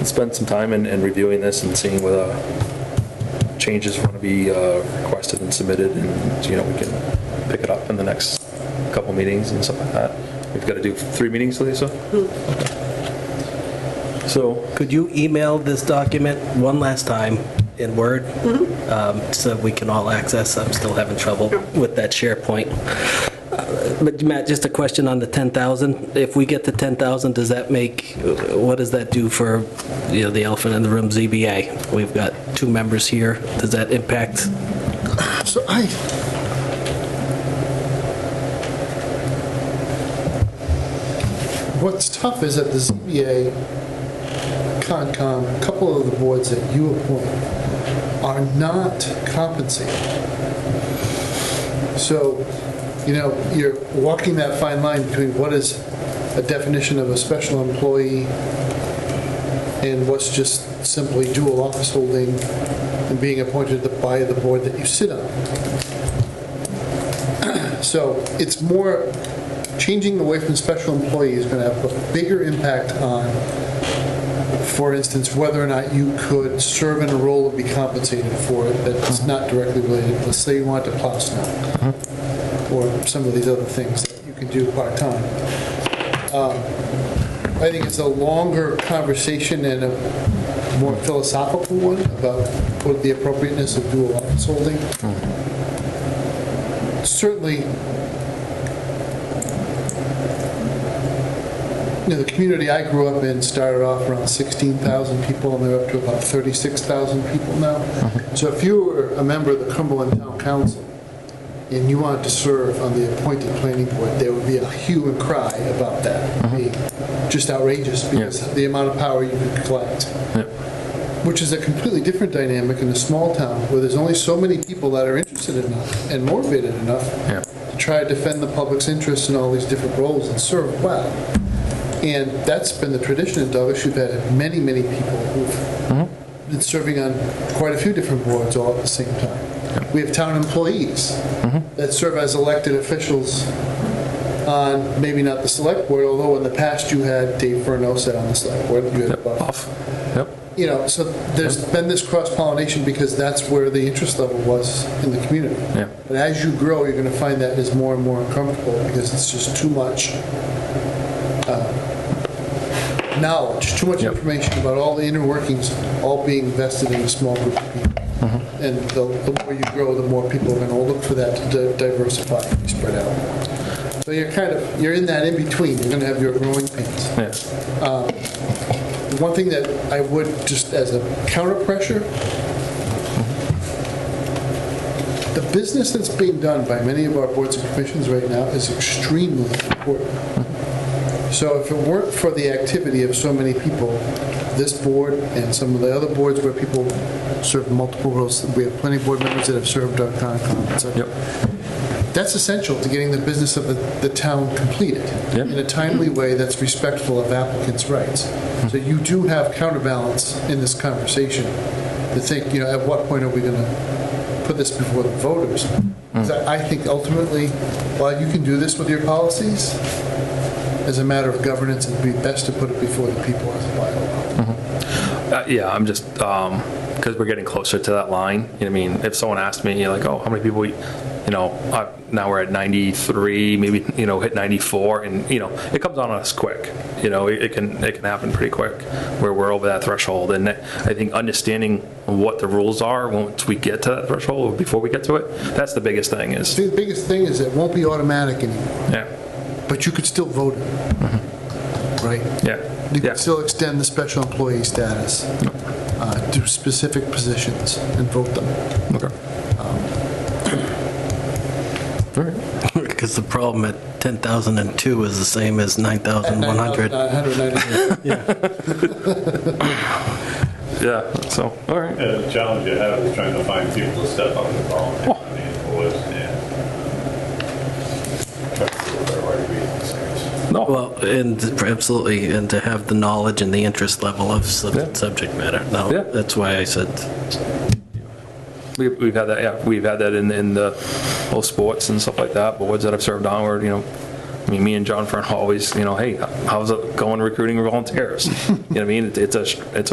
spend some time in reviewing this and seeing whether changes want to be requested and submitted, and, you know, we can pick it up in the next couple meetings and stuff like that. We've got to do 3 meetings, Lisa? Okay. So, Could you email this document one last time in Word? So we can all access? I'm still having trouble with that SharePoint. But Matt, just a question on the 10,000. If we get to 10,000, does that make, what does that do for, you know, the elephant in the room, ZBA? We've got 2 members here. Does that impact? So what's tough is that the ZBA, Concom, a couple of the boards that you appoint are not compensated. So, you know, you're walking that fine line between what is a definition of a special employee and what's just simply dual office holding and being appointed by the board that you sit on. So it's more, changing away from special employee is going to have a bigger impact on, for instance, whether or not you could serve in a role and be compensated for it that's not directly related. Let's say you want to plow snow, or some of these other things that you can do part-time. I think it's a longer conversation and a more philosophical one about what the appropriateness of dual office holding. Certainly, you know, the community I grew up in started off around 16,000 people, and they're up to about 36,000 people now. So if you were a member of the Cumberland Town Council and you wanted to serve on the appointed planning board, there would be a hue and cry about that. It'd be just outrageous because the amount of power you could collect. Which is a completely different dynamic in a small town where there's only so many people that are interested enough and motivated enough to try to defend the public's interests in all these different roles and serve well. And that's been the tradition in Douglas. You've had many, many people who've been serving on quite a few different boards all at the same time. We have town employees that serve as elected officials on maybe not the select board, although in the past you had Dave Furneaux sat on the select board. You had Buff. You know, so there's been this cross-pollination because that's where the interest level was in the community. But as you grow, you're going to find that is more and more uncomfortable because it's just too much knowledge, too much information about all the inner workings, all being vested in a small group of people. And the more you grow, the more people are going to look for that to diversify and be spread out. So you're in that in between. You're going to have your growing pains. One thing that I would, just as a counter pressure, the business that's being done by many of our boards and commissions right now is extremely important. So if it weren't for the activity of so many people, this board and some of the other boards where people serve multiple roles, we have plenty of board members that have served our Concom, etc. That's essential to getting the business of the town completed in a timely way that's respectful of applicants' rights. So you do have counterbalance in this conversation to think, you know, at what point are we going to put this before the voters? Because I think ultimately, while you can do this with your policies, as a matter of governance, it'd be best to put it before the people as a bylaw. I'm just, because we're getting closer to that line. You know, I mean, if someone asked me, like, oh, how many people, you know, now we're at 93, maybe, you know, hit 94, and, you know, it comes on us quick. You know, it can happen pretty quick where we're over that threshold. And I think understanding what the rules are once we get to that threshold, or before we get to it, that's the biggest thing. The biggest thing is it won't be automatic anymore. But you could still vote it. Right? You can still extend the special employee status to specific positions and vote them. Because the problem at 10,002 is the same as 9,100. So, all right. The challenge you have is trying to find people to step up and volunteer for these boards. No. Well, and absolutely, and to have the knowledge and the interest level of Yeah. subject matter. No, Yeah. that's why I said, We've had that, yeah, we've had that in the whole sports and stuff like that, boards that I've served on where, I mean, me and John Fern always, hey, how's it going recruiting volunteers? You know what I mean? It's a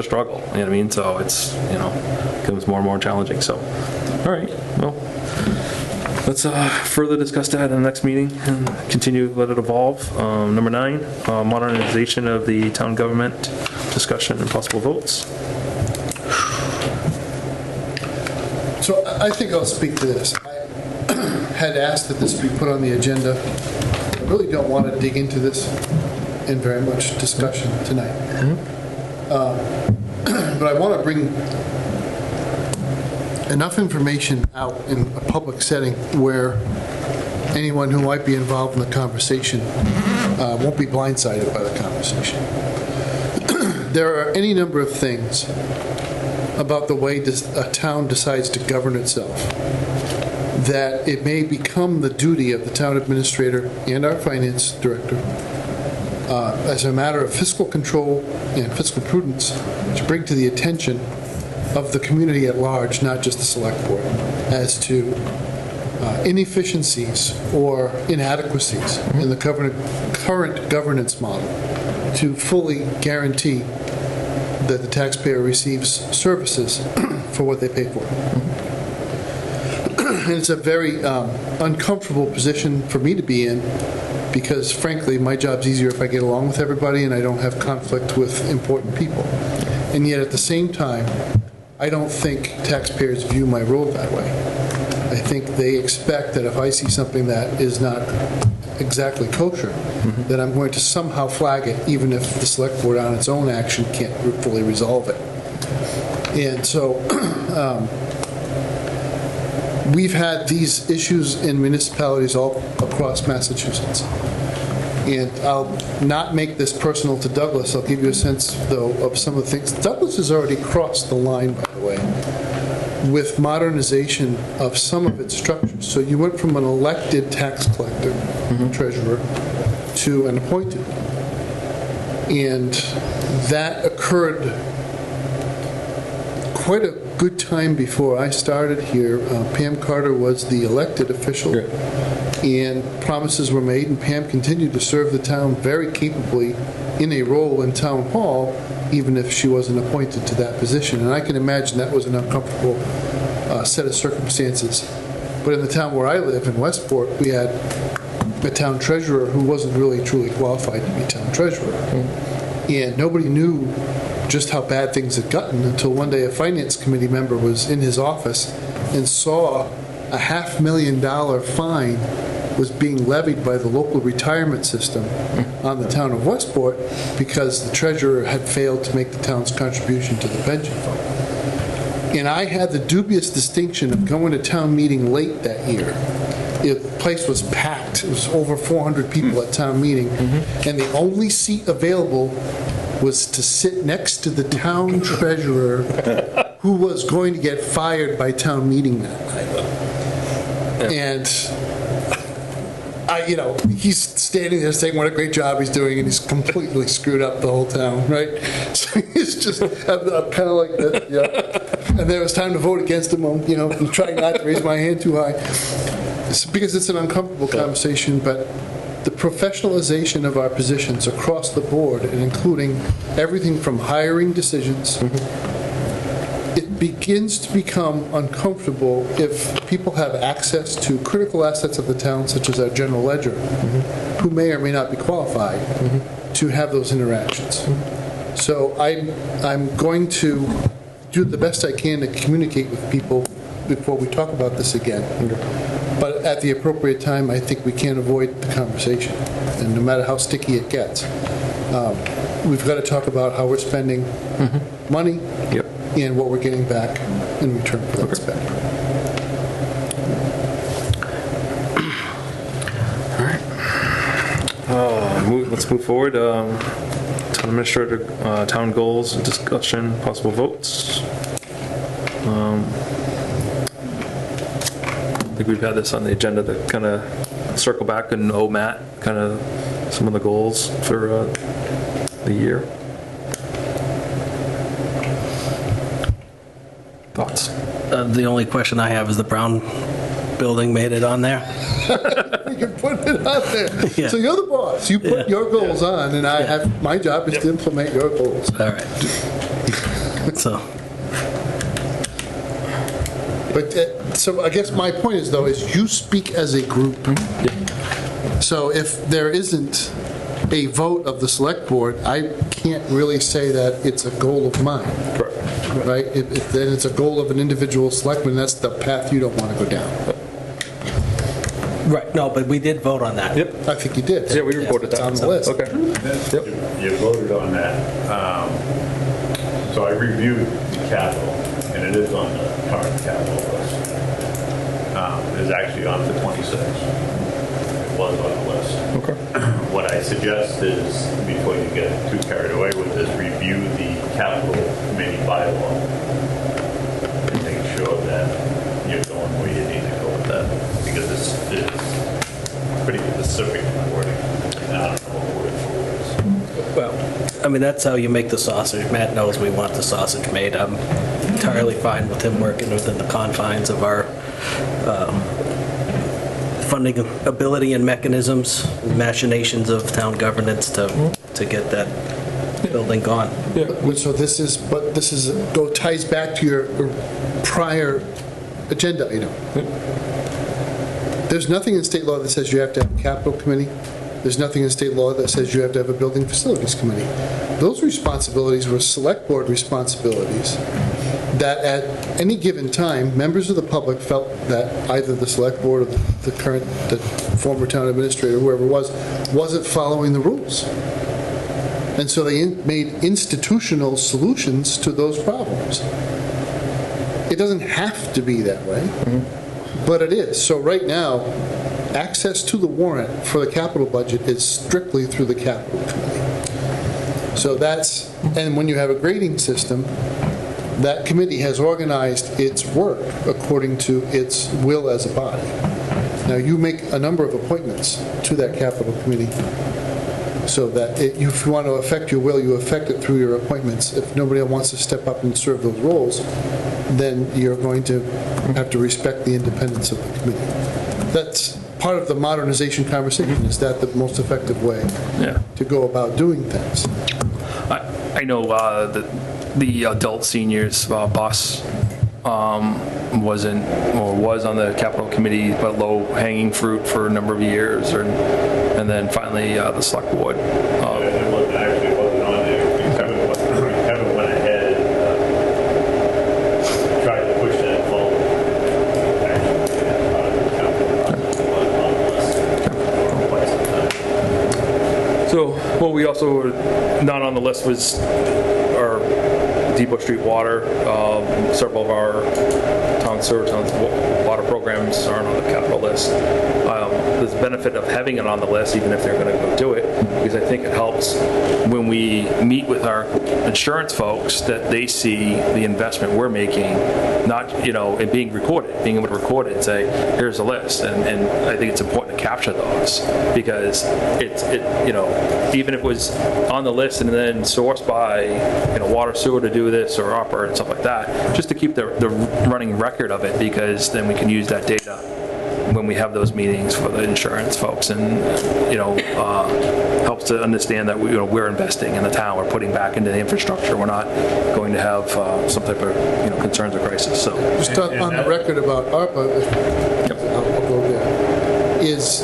struggle, you know what I mean? So it's, becomes more and more challenging, so. All right, well, let's further discuss that in the next meeting and continue, let it evolve. Number 9, modernization of the town government, discussion and possible votes. So I think I'll speak to this. I had asked that this be put on the agenda. I really don't want to dig into this in very much discussion tonight. But I want to bring enough information out in a public setting where anyone who might be involved in the conversation won't be blindsided by the conversation. There are any number of things about the way a town decides to govern itself that it may become the duty of the town administrator and our finance director, as a matter of fiscal control and fiscal prudence, to bring to the attention of the community at large, not just the select board, as to inefficiencies or inadequacies in the current governance model to fully guarantee that the taxpayer receives services for what they pay for. And it's a very uncomfortable position for me to be in because, frankly, my job's easier if I get along with everybody and I don't have conflict with important people. And yet, at the same time, I don't think taxpayers view my role that way. I think they expect that if I see something that is not exactly kosher, that I'm going to somehow flag it, even if the select board on its own action can't fully resolve it. And so we've had these issues in municipalities all across Massachusetts. And I'll not make this personal to Douglas. I'll give you a sense, though, of some of the things. Douglas has already crossed the line, by the way, with modernization of some of its structures. So you went from an elected tax collector, treasurer, to an appointed. And that occurred quite a good time before I started here. Pam Carter was the elected official, and promises were made, and Pam continued to serve the town very capably in a role in town hall, even if she wasn't appointed to that position. And I can imagine that was an uncomfortable set of circumstances. But in the town where I live, in Westport, we had a town treasurer who wasn't really truly qualified to be town treasurer. And nobody knew just how bad things had gotten until one day a finance committee member was in his office and saw a $500,000 fine was being levied by the local retirement system on the town of Westport because the treasurer had failed to make the town's contribution to the pension fund. And I had the dubious distinction of going to town meeting late that year. The place was packed. It was over 400 people at town meeting, and the only seat available was to sit next to the town treasurer who was going to get fired by town meeting that night. And he's standing there saying what a great job he's doing, and he's completely screwed up the whole town, right? So he's just, I'm kind of like that, And there was time to vote against him, I'm trying not to raise my hand too high. It's because it's an uncomfortable conversation, but the professionalization of our positions across the board, and including everything from hiring decisions, it begins to become uncomfortable if people have access to critical assets of the town, such as our general ledger, who may or may not be qualified to have those interactions. So I'm going to do the best I can to communicate with people before we talk about this again. But at the appropriate time, I think we can't avoid the conversation. And no matter how sticky it gets, we've got to talk about how we're spending money and what we're getting back in return for that spending. All right. Let's move forward. Town administrator, town goals, discussion, possible votes. I think we've had this on the agenda to kind of circle back and owe Matt kind of some of the goals for the year. Thoughts? The only question I have is the Brown building made it on there? You can put it out there. Yeah. So you're the boss. You put Yeah. your goals on, and I have, my job is to implement your goals. All right. So, But, so I guess my point is, though, is you speak as a group. So if there isn't a vote of the select board, I can't really say that it's a goal of mine. Right? If then it's a goal of an individual selectman, that's the path you don't want to go down. right, no, but we did vote on that. Yep. I think you did. Yeah, we reported It's that. on the list. Okay. Yep. You voted on that. So I reviewed the capital, and it is on the current capital list. It is actually on the 26th. It was on the list. Okay. What I suggest is, before you get too carried away with this, review the capital committee bylaw and make sure that you're going where you need to go with that, because it's pretty specific wording. And I don't know what word for word. Well, I mean, that's how you make the sausage. Matt knows we want the sausage made. I'm entirely fine with him working within the confines of our funding ability and mechanisms, machinations of town governance to get that building gone. So this is, but this is, ties back to your prior agenda item. There's nothing in state law that says you have to have a capital committee. There's nothing in state law that says you have to have a building facilities committee. Those responsibilities were select board responsibilities that at any given time, members of the public felt that either the select board or the former town administrator, whoever it was, wasn't following the rules. And so they made institutional solutions to those problems. It doesn't have to be that way, but it is. So right now, access to the warrant for the capital budget is strictly through the capital committee. So that's, and when you have a grading system, that committee has organized its work according to its will as a body. Now, you make a number of appointments to that capital committee so that if you want to affect your will, you affect it through your appointments. If nobody wants to step up and serve those roles, then you're going to have to respect the independence of the committee. That's part of the modernization conversation. Is that the most effective way to go about doing things? I know the adult seniors bus was on the capital committee, but low hanging fruit for a number of years, and then finally the select board. It actually wasn't on there. Kevin went ahead and tried to push that forward. So what we also were not on the list was our Depot Street water. Several of our town sewer, town water programs aren't on the capital list. There's a benefit of having it on the list, even if they're going to go do it, because I think it helps when we meet with our insurance folks that they see the investment we're making, not, it being recorded, being able to record it and say, here's a list. And I think it's important to capture those because even if it was on the list and then sourced by, water sewer to do this or opera and stuff like that, just to keep the running record of it, because then we can use that data when we have those meetings for the insurance folks, and helps to understand that we're investing in the town, we're putting back into the infrastructure, we're not going to have some type of concerns or crisis. So Just on the record about ARPA, I'll go there, is,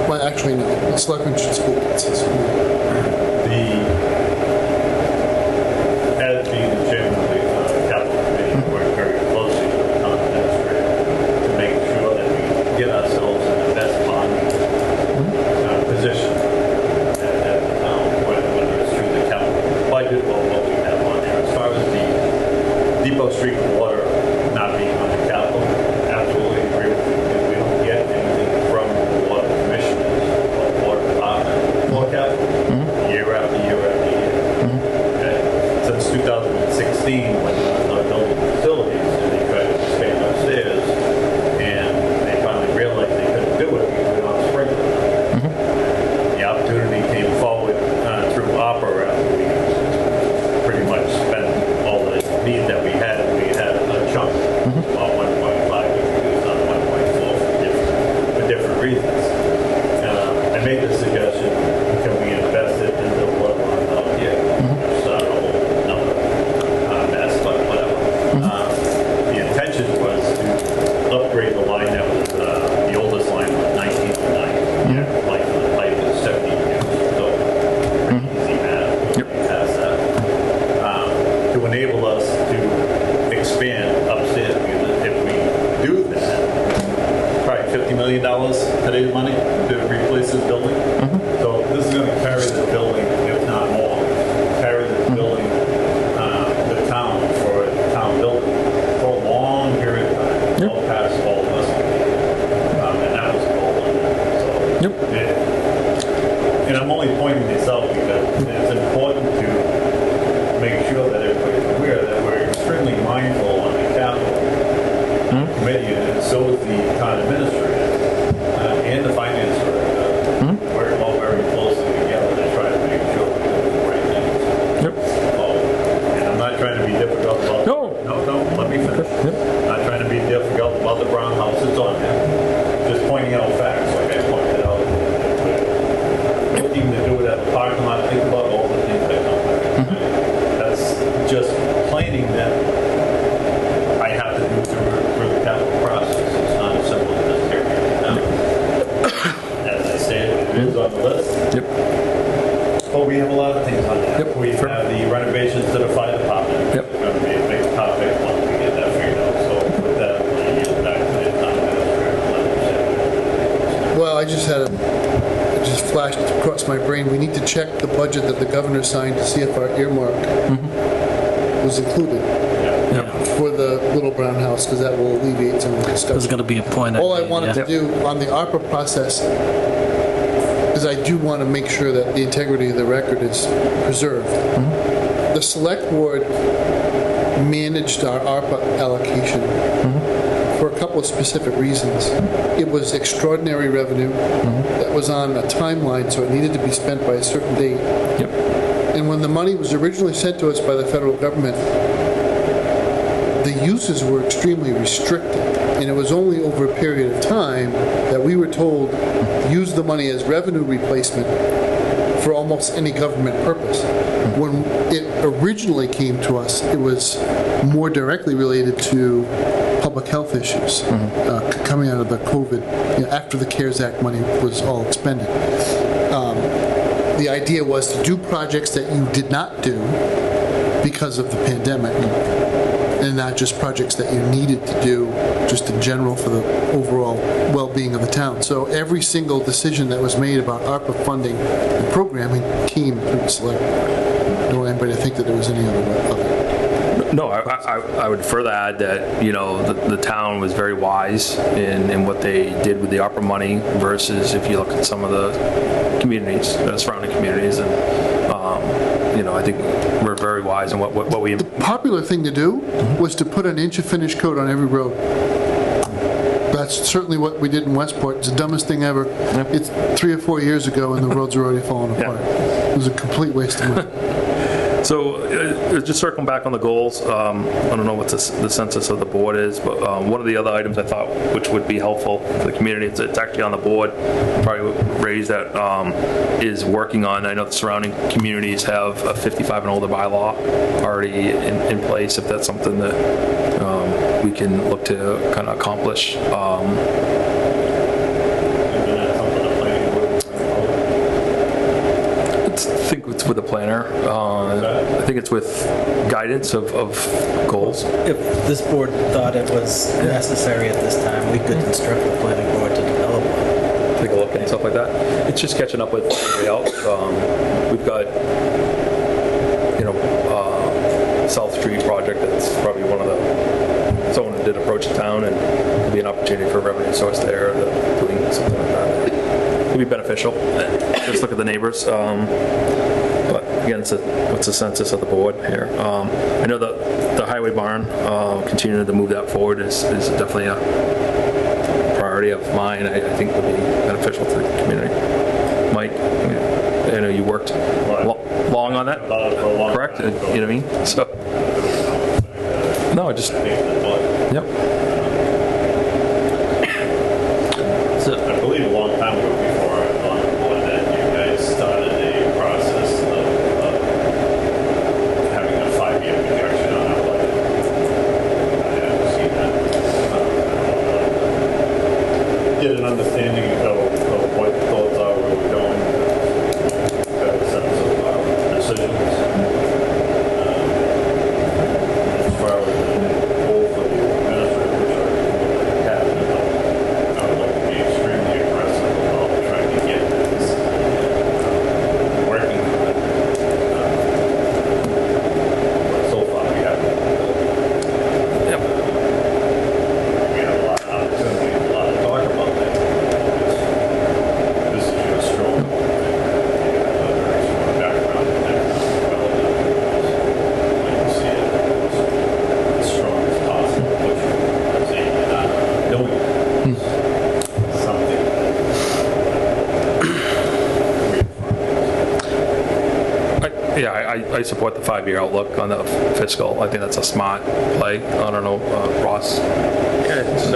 well, actually, no, the selectmen should speak. As being the chairman of the capital committee, we work very closely with the town administrator to make sure that we get ourselves in the best position at the town, whether it's through the capital budget or what we have on there. As far as the Depot Street water not being on the capital, absolutely agree with you. If we don't get anything from the water commissioners or water department or capital, money to replace this building. So this is gonna carry the building, if not more, carry this building, the town for a town building for a long period of time, well past all of us. And that was gold on that. So, and I'm only pointing this out because it's important to make sure that everybody's aware that we're extremely mindful on the capital committee, and so is the town administrator and the finance director. We're all very closely together to try to make sure we're doing the right things. And I'm not trying to be difficult about No, let me finish. Not trying to be difficult about the brown house. It's on there. Just pointing out facts, like I pointed out. Looking to do it at the parking lot, think about all the things that come there. That's just planning that I have to do through the capital process. It's not as simple as just tearing it down. As I said, it is on the list. But we have a lot of things on that. We have the renovations to the fire department. It's going to be a big topic once we get that figured out. So with that, I yield back to the town administrator. Well, it just flashed across my brain. We need to check the budget that the governor signed to see if our earmark was included for the little brown house, because that will alleviate some of the There's discussion. going to be a point. All I wanted to do on the ARPA process is I do want to make sure that the integrity of the record is preserved. The select board managed our ARPA allocation for a couple of specific reasons. It was extraordinary revenue that was on a timeline, so it needed to be spent by a certain date. And when the money was originally sent to us by the federal government, the uses were extremely restricted. And it was only over a period of time that we were told, use the money as revenue replacement for almost any government purpose. When it originally came to us, it was more directly related to public health issues coming out of the COVID, after the CARES Act money was all expended. The idea was to do projects that you did not do because of the pandemic, and not just projects that you needed to do just in general for the overall well-being of the town. So every single decision that was made about ARPA funding and programming came through the select board. I don't want anybody to think that there was any other. No, I would further add that, the town was very wise in what they did with the ARPA money versus if you look at some of the communities, surrounding communities, and, I think we're very wise in what we... The popular thing to do was to put an inch of finish coat on every road. That's certainly what we did in Westport. It's the dumbest thing ever. It's 3 or 4 years ago and the roads are already falling apart. It was a complete waste of money. So just circling back on the goals, I don't know what the census of the board is, but one of the other items I thought which would be helpful for the community, it's actually on the board, probably raise that, is working on, I know the surrounding communities have a 55 and older bylaw already in place, if that's something that we can look to kind of accomplish. I think it's with the planner. I think it's with guidance of goals. If this board thought it was necessary at this time, we could instruct the planning board to develop one. Take a look and stuff like that. It's just catching up with everybody else. We've got, South Street project that's probably one of the, someone did approach the town, and there'd be an opportunity for a revenue source there, doing something like that. Could be beneficial. Just look at the neighbors. But again, it's a census of the board here. I know that the highway barn, continuing to move that forward is definitely a priority of mine. I think would be beneficial to the community. Mike, I know you worked long on that, correct? You know what I mean? So, no, just, yep. So, I believe a long time ago before I was on the board that you guys started a process of having a 5-year projection on our budget. I haven't seen that. Get an understanding of what thoughts are, where we're going, have a sense of our decisions. As far as the goal for the administrator, which I support the 5-year outlook on the fiscal. I think that's a smart play. I don't know, Ross. Yeah, it's,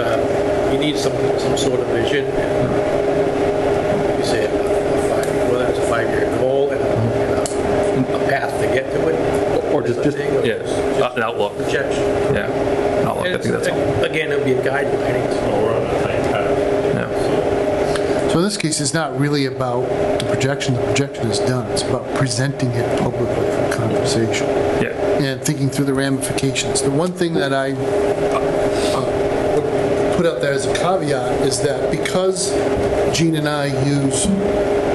you need some sort of vision. You say whether it's a 5-year goal and a path to get to it. Or just an outlook. Projection. Yeah, an outlook. I think that's all. Again, it'll be a guideline. We're on the same path. Yeah. So in this case, it's not really about the projection. The projection is done. It's about presenting it publicly for conversation Yeah. and thinking through the ramifications. The one thing that I would put out there as a caveat is that because Gene and I use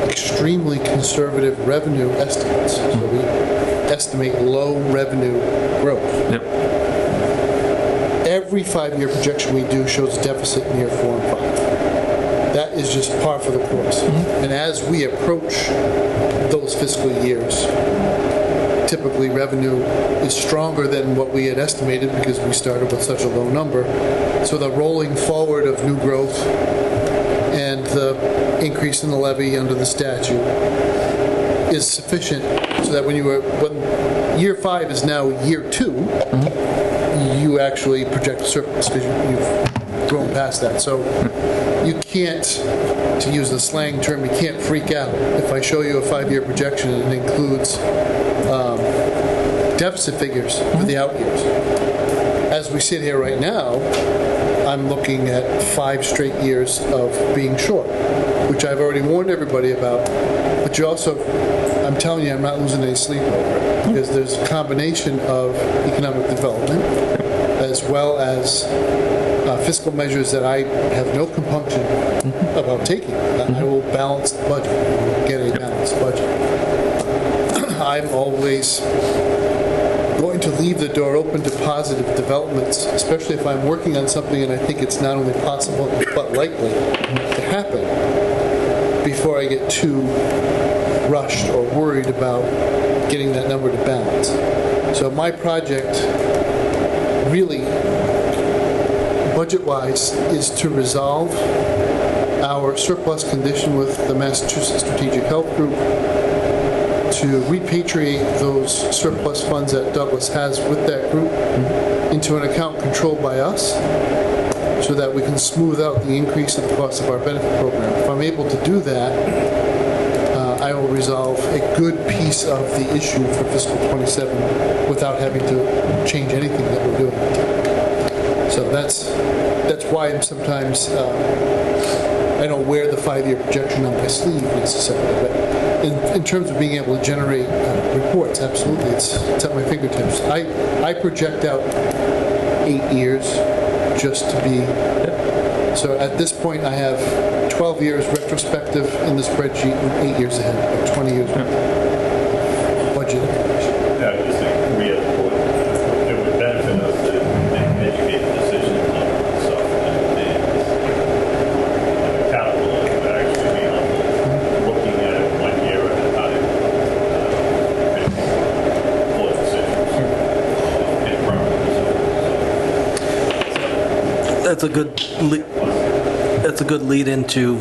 extremely conservative revenue estimates, so we estimate low revenue growth. Yep. Every 5-year projection we do shows a deficit in year 4 and 5. That is just par for the course. And as we approach those fiscal years, typically revenue is stronger than what we had estimated because we started with such a low number. So the rolling forward of new growth and the increase in the levy under the statute is sufficient so that when year 5 is now year 2, you actually project a surplus because you've grown past that. So you can't, to use the slang term, you can't freak out. If I show you a 5-year projection and it includes deficit figures for the out years. As we sit here right now, I'm looking at 5 straight years of being short, which I've already warned everybody about. But you also, I'm telling you, I'm not losing any sleep over it because there's a combination of economic development as well as fiscal measures that I have no compunction about taking. I will balance the budget. We'll get a balanced budget. I'm always going to leave the door open to positive developments, especially if I'm working on something and I think it's not only possible but likely to happen, before I get too rushed or worried about getting that number to balance. So my project really, budget-wise, is to resolve our surplus condition with the Massachusetts Strategic Health Group, to repatriate those surplus funds that Douglas has with that group into an account controlled by us so that we can smooth out the increase of the cost of our benefit program. If I'm able to do that, I will resolve a good piece of the issue for fiscal 27 without having to change anything that we're doing. So that's why I'm sometimes I don't wear the 5-year projection on my sleeve necessarily, but in terms of being able to generate reports, absolutely, it's at my fingertips. I project out 8 years just to be. So at this point, I have 12 years retrospective in the spreadsheet and 8 years ahead, or 20 years budget. Yeah, I just think we as a board, it would benefit us to make educated decisions on stuff and capital would actually be looking at it 1 year at a time. Full decisions in progress. That's a good lead into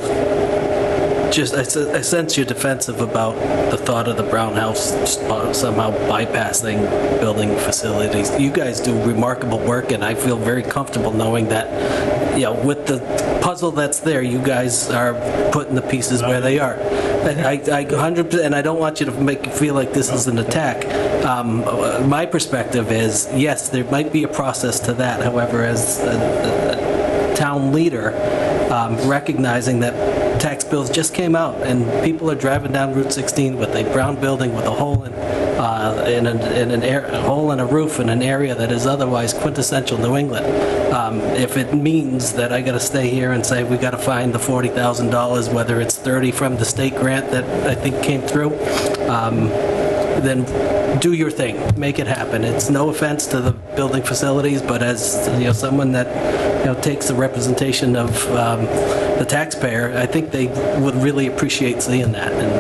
just, I sense you're defensive about the thought of the Brown House somehow bypassing building facilities. You guys do remarkable work, and I feel very comfortable knowing that, with the puzzle that's there, you guys are putting the pieces where they are. I 100%, and I don't want you to make it feel like this is an attack. My perspective is, yes, there might be a process to that. However, as a town leader, recognizing that tax bills just came out and people are driving down Route 16 with a brown building with a hole in a hole in a roof in an area that is otherwise quintessential New England. If it means that I got to stay here and say we got to find the $40,000, whether it's 30 from the state grant that I think came through, then do your thing, make it happen. It's no offense to the building facilities, but as someone that takes the representation of the taxpayer, I think they would really appreciate seeing that, and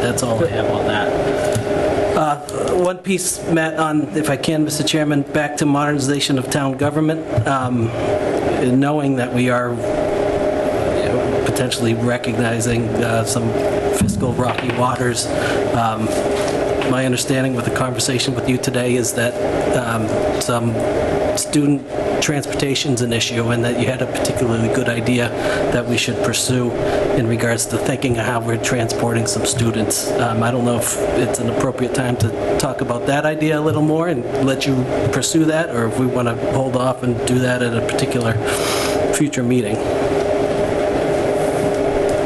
that's all I have on that. One piece, Matt, on, if I can, Mr. Chairman, back to modernization of town government, knowing that we are potentially recognizing some fiscal rocky waters. my understanding with the conversation with you today is that some student transportation's an issue, and that you had a particularly good idea that we should pursue in regards to thinking of how we're transporting some students. I don't know if it's an appropriate time to talk about that idea a little more and let you pursue that, or if we want to hold off and do that at a particular future meeting.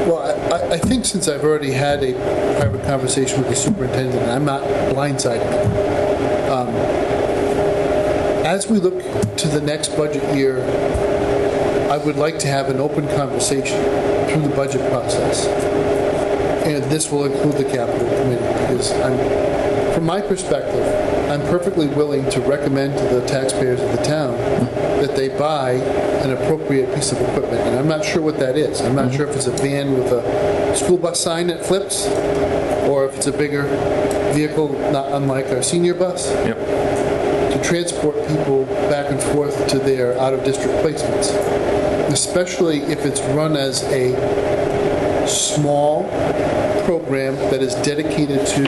Well, I think since I've already had a private conversation with the superintendent, I'm not blindsided. As we look to the next budget year, I would like to have an open conversation through the budget process. And this will include the capital committee, because from my perspective, I'm perfectly willing to recommend to the taxpayers of the town that they buy an appropriate piece of equipment. And I'm not sure what that is. I'm not sure if it's a van with a school bus sign that flips, or if it's a bigger vehicle, not unlike our senior bus, to transport people back and forth to their out-of-district placements, especially if it's run as a small program that is dedicated to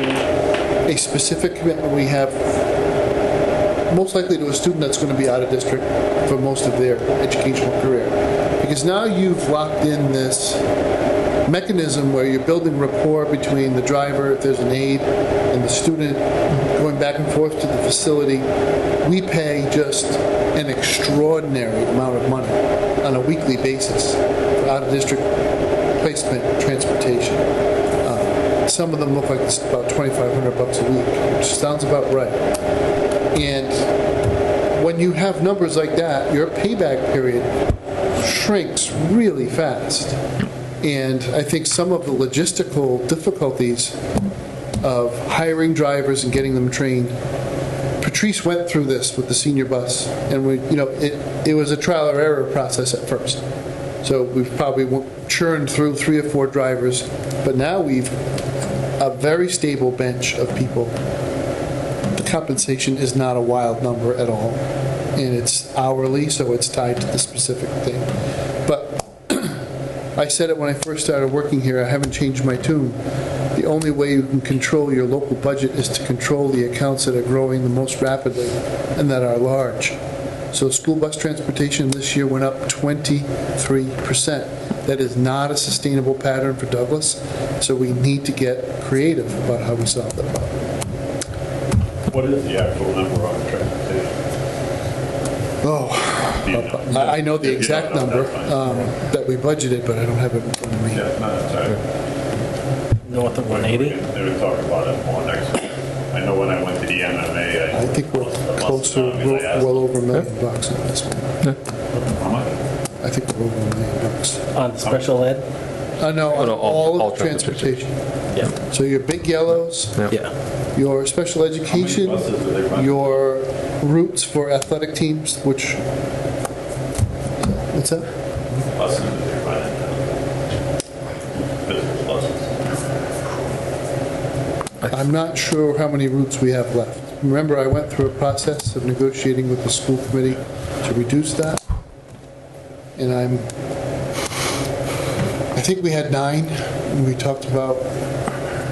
a specific commitment we have, most likely to a student that's going to be out of district for most of their educational career. Because now you've locked in this mechanism where you're building rapport between the driver, if there's an aide, and the student, going back and forth to the facility. We pay just an extraordinary amount of money on a weekly basis for out-of-district placement transportation. Some of them look like it's about $2,500 a week, which sounds about right. And when you have numbers like that, your payback period shrinks really fast. And I think some of the logistical difficulties of hiring drivers and getting them trained, Patrice went through this with the senior bus, and it was a trial or error process at first. So we've probably churned through 3 or 4 drivers, but now we've a very stable bench of people. The compensation is not a wild number at all, and it's hourly, so it's tied to the specific thing. But I said it when I first started working here, I haven't changed my tune. The only way you can control your local budget is to control the accounts that are growing the most rapidly and that are large. So school bus transportation this year went up 23%. That is not a sustainable pattern for Douglas, so we need to get creative about how we solve that problem. What is the actual number on transportation? I know the exact number that we budgeted, but I don't have it in front of me. Yeah, no, that's all right. North of 180? They were talking about it more next week. I know when I went to the MMA, I think we're closer, well over $1 million on this one. How much? I think we're over $1 million. On special ed? No, on all all of transportation. Yeah. So your big yellows, Yeah. your special education, buses do they run? your routes for athletic teams, which, what's that? Buses that they run in business buses. I'm not sure how many routes we have left. Remember, I went through a process of negotiating with the school committee to reduce that. And I think we had 9, and we talked about,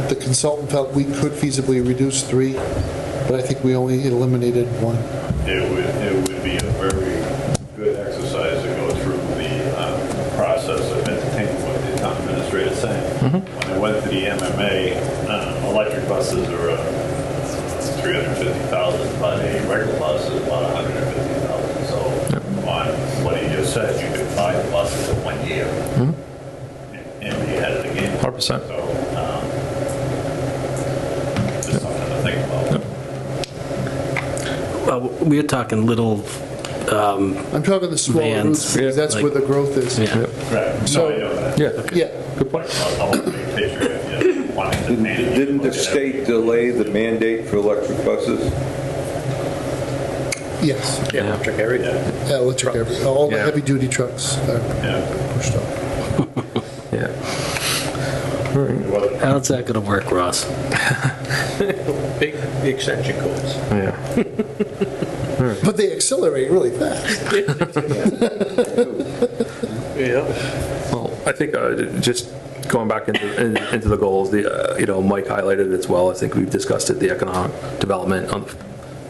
the consultant felt we could feasibly reduce 3, but I think we only eliminated 1. It would be a very good exercise to go through the process of entertaining what the town administrator is saying. When I went to the MMA, electric buses are 350,000, but a regular bus is about 150,000. So on what he just said, you could buy the buses in 1 year and be ahead of the game. 100%. So just something to think about. We're talking little, I'm talking the smaller Vans, routes, because that's like- where the growth is. yeah. Right. So- No, I know that. Yeah. Good point. I'll take a picture if you want to manage it. Didn't the state delay the mandate for electric buses? Yes. Yeah, electric area. Electric, all the Yeah. heavy-duty trucks are Yeah. pushed off. Yeah. How's that going to work, Ross? Big extension cords. Yeah. But they accelerate really fast. Yeah. Well, I think just going back into the goals, Mike highlighted it as well. I think we've discussed it, the economic development on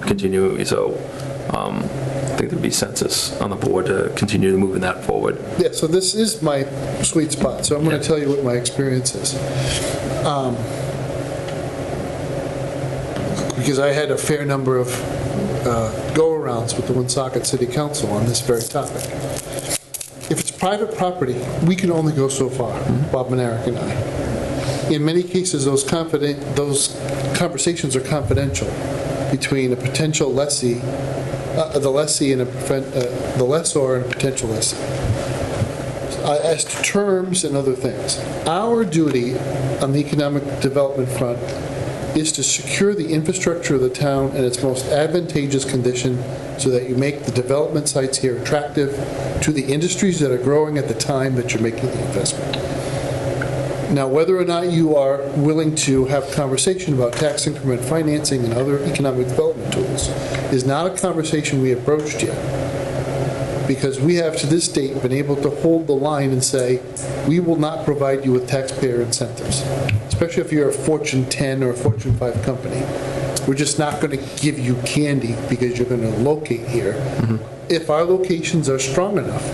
continue. So I think there'd be consensus on the board to continue moving that forward. Yeah, so this is my sweet spot, so I'm going to tell you what my experience is. Because I had a fair number of go-arounds with the Woonsocket City Council on this very topic. If it's private property, we can only go so far, Bob and Eric and I. In many cases, those conversations are confidential between a potential lessee, the lessee and the lessor and a potential lessee, as to terms and other things. Our duty on the economic development front is to secure the infrastructure of the town in its most advantageous condition so that you make the development sites here attractive to the industries that are growing at the time that you're making the investment. Now, whether or not you are willing to have conversation about tax increment financing and other economic development tools is not a conversation we have broached yet. Because we have to this date been able to hold the line and say, we will not provide you with taxpayer incentives, especially if you're a Fortune 10 or a Fortune 5 company. We're just not going to give you candy because you're going to locate here. If our locations are strong enough,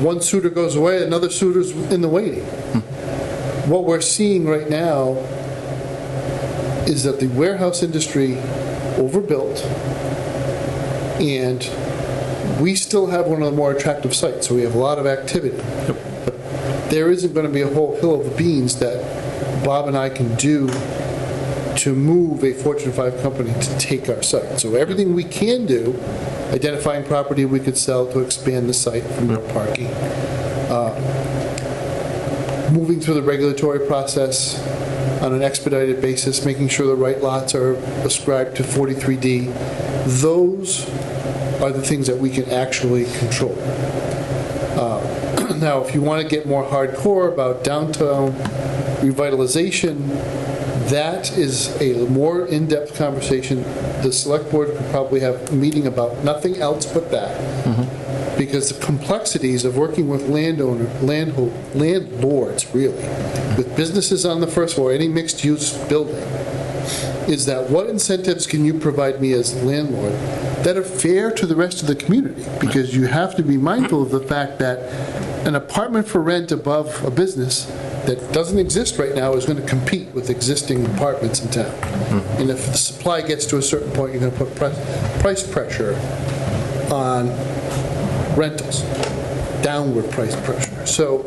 one suitor goes away, another suitor's in the waiting. What we're seeing right now is that the warehouse industry overbuilt, and we still have one of the more attractive sites, so we have a lot of activity. But there isn't going to be a whole hill of beans that Bob and I can do to move a Fortune 5 company to take our site. So everything we can do, identifying property we could sell to expand the site for more parking, moving through the regulatory process on an expedited basis, making sure the right lots are ascribed to 43D. Those are the things that we can actually control. Now, if you want to get more hardcore about downtown revitalization, that is a more in-depth conversation. The select board could probably have a meeting about nothing else but that. Because the complexities of working with landlords, really, with businesses on the first floor, any mixed-use building, is that what incentives can you provide me as a landlord that are fair to the rest of the community? Because you have to be mindful of the fact that an apartment for rent above a business that doesn't exist right now is going to compete with existing apartments in town. And if the supply gets to a certain point, you're going to put price pressure on rentals, downward price pressure. So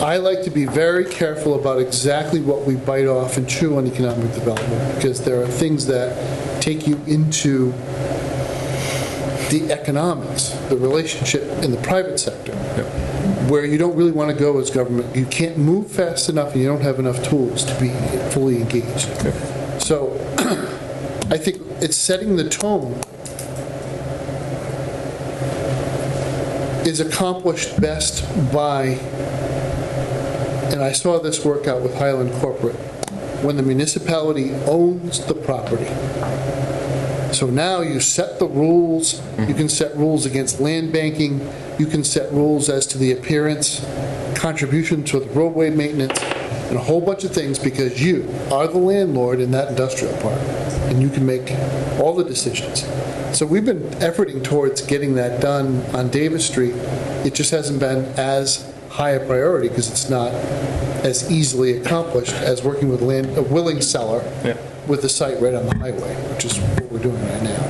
I like to be very careful about exactly what we bite off and chew on economic development, because there are things that take you into the economics, the relationship in the private sector, where you don't really want to go as government. You can't move fast enough and you don't have enough tools to be fully engaged. So I think it's setting the tone is accomplished best by, and I saw this work out with Highland Corporate, when the municipality owns the property. So now you set the rules, you can set rules against land banking, you can set rules as to the appearance, contribution to the roadway maintenance, and a whole bunch of things, because you are the landlord in that industrial park, and you can make all the decisions. So we've been efforting towards getting that done on Davis Street. It just hasn't been as high a priority because it's not as easily accomplished as working with a willing seller with the site right on the highway, which is what we're doing right now.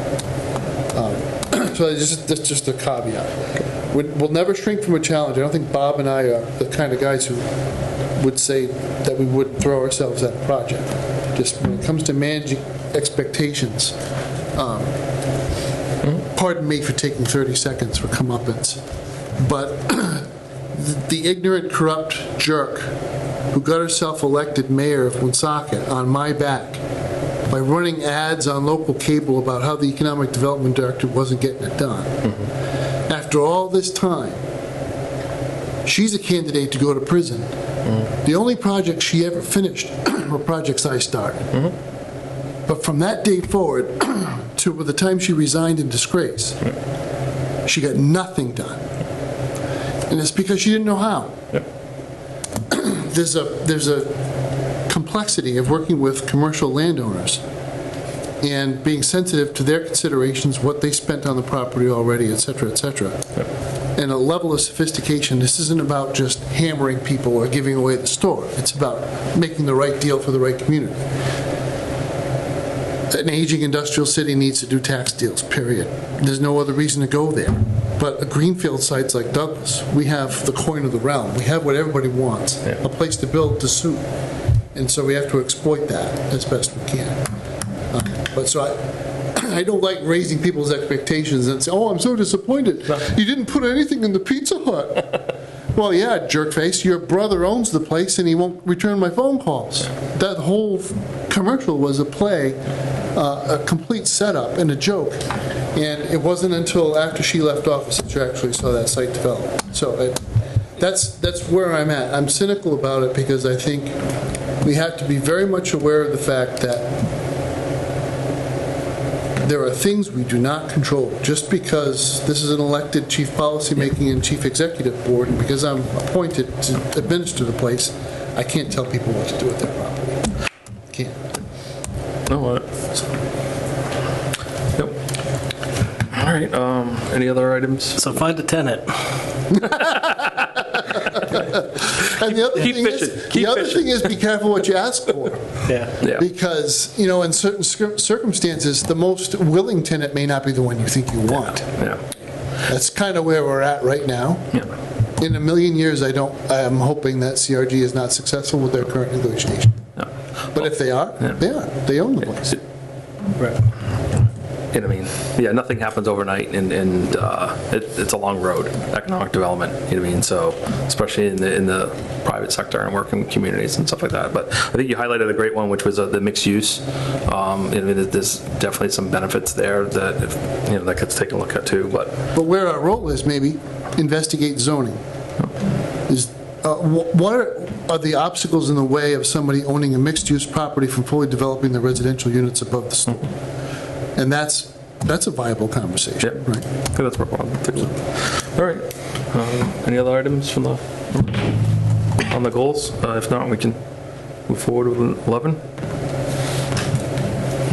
So that's just a caveat. We'll never shrink from a challenge. I don't think Bob and I are the kind of guys who would say that we wouldn't throw ourselves at a project. Just when it comes to managing expectations, pardon me for taking 30 seconds for comeuppance, but the ignorant, corrupt jerk who got herself elected mayor of Woonsocket on my back by running ads on local cable about how the economic development director wasn't getting it done. After all this time, she's a candidate to go to prison. The only projects she ever finished were projects I started. But from that day forward to the time she resigned in disgrace, she got nothing done. And it's because she didn't know how. there's a complexity of working with commercial landowners and being sensitive to their considerations, what they spent on the property already, et cetera, et cetera. And a level of sophistication. This isn't about just hammering people or giving away the store. It's about making the right deal for the right community. An aging industrial city needs to do tax deals, period. There's no other reason to go there. But a greenfield sites like Douglas, we have the coin of the realm. We have what everybody wants, a place to build to suit. And so we have to exploit that as best we can. But so I don't like raising people's expectations and say, oh, I'm so disappointed. You didn't put anything in the Pizza Hut. Well, yeah, jerkface, your brother owns the place and he won't return my phone calls. That whole commercial was a play, a complete setup and a joke. And it wasn't until after she left office that you actually saw that site develop. So that's where I'm at. I'm cynical about it because I think we have to be very much aware of the fact that there are things we do not control. Just because this is an elected chief policymaking and chief executive board, and because I'm appointed to administer the place, I can't tell people what to do with their property. I can't. No, what? Yep. All right, any other items? So find a tenant. And the other Keep thing fishing. is, Keep the other fishing. thing is be careful what you ask for. Yeah. Because, in certain circumstances, the most willing tenant may not be the one you think you want. Yeah. That's kind of where we're at right now. Yeah. In a million years, I'm hoping that CRG is not successful with their current negotiation. No. But if they are, they are. They own the place. Right. And I mean, yeah, nothing happens overnight, and it's a long road, economic development, you know what I mean? So, especially in the private sector and working with communities and stuff like that. But I think you highlighted a great one, which was the mixed use. I mean, there's definitely some benefits there that, that gets taken a look at too, but. But where our role is, maybe, investigate zoning. What are the obstacles in the way of somebody owning a mixed-use property from fully developing the residential units above the store? And that's a viable conversation, Yep. right? I think that's what we'll take a look. All right. Any other items from on the goals? If not, we can move forward with 11.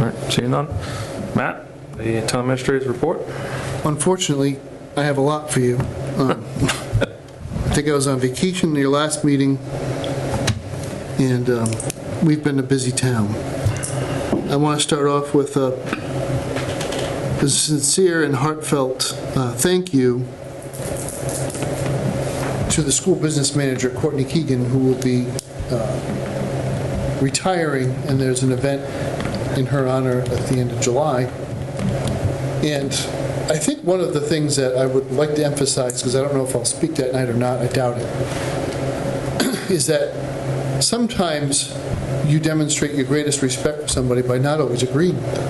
All right, seeing none. Matt, the town administrator's report. Unfortunately, I have a lot for you. I think I was on vacation in your last meeting, and we've been a busy town. I want to start off with a sincere and heartfelt thank you to the school business manager, Courtney Keegan, who will be retiring, and there's an event in her honor at the end of July. And I think one of the things that I would like to emphasize, because I don't know if I'll speak that night or not, I doubt it, is that sometimes you demonstrate your greatest respect for somebody by not always agreeing with them.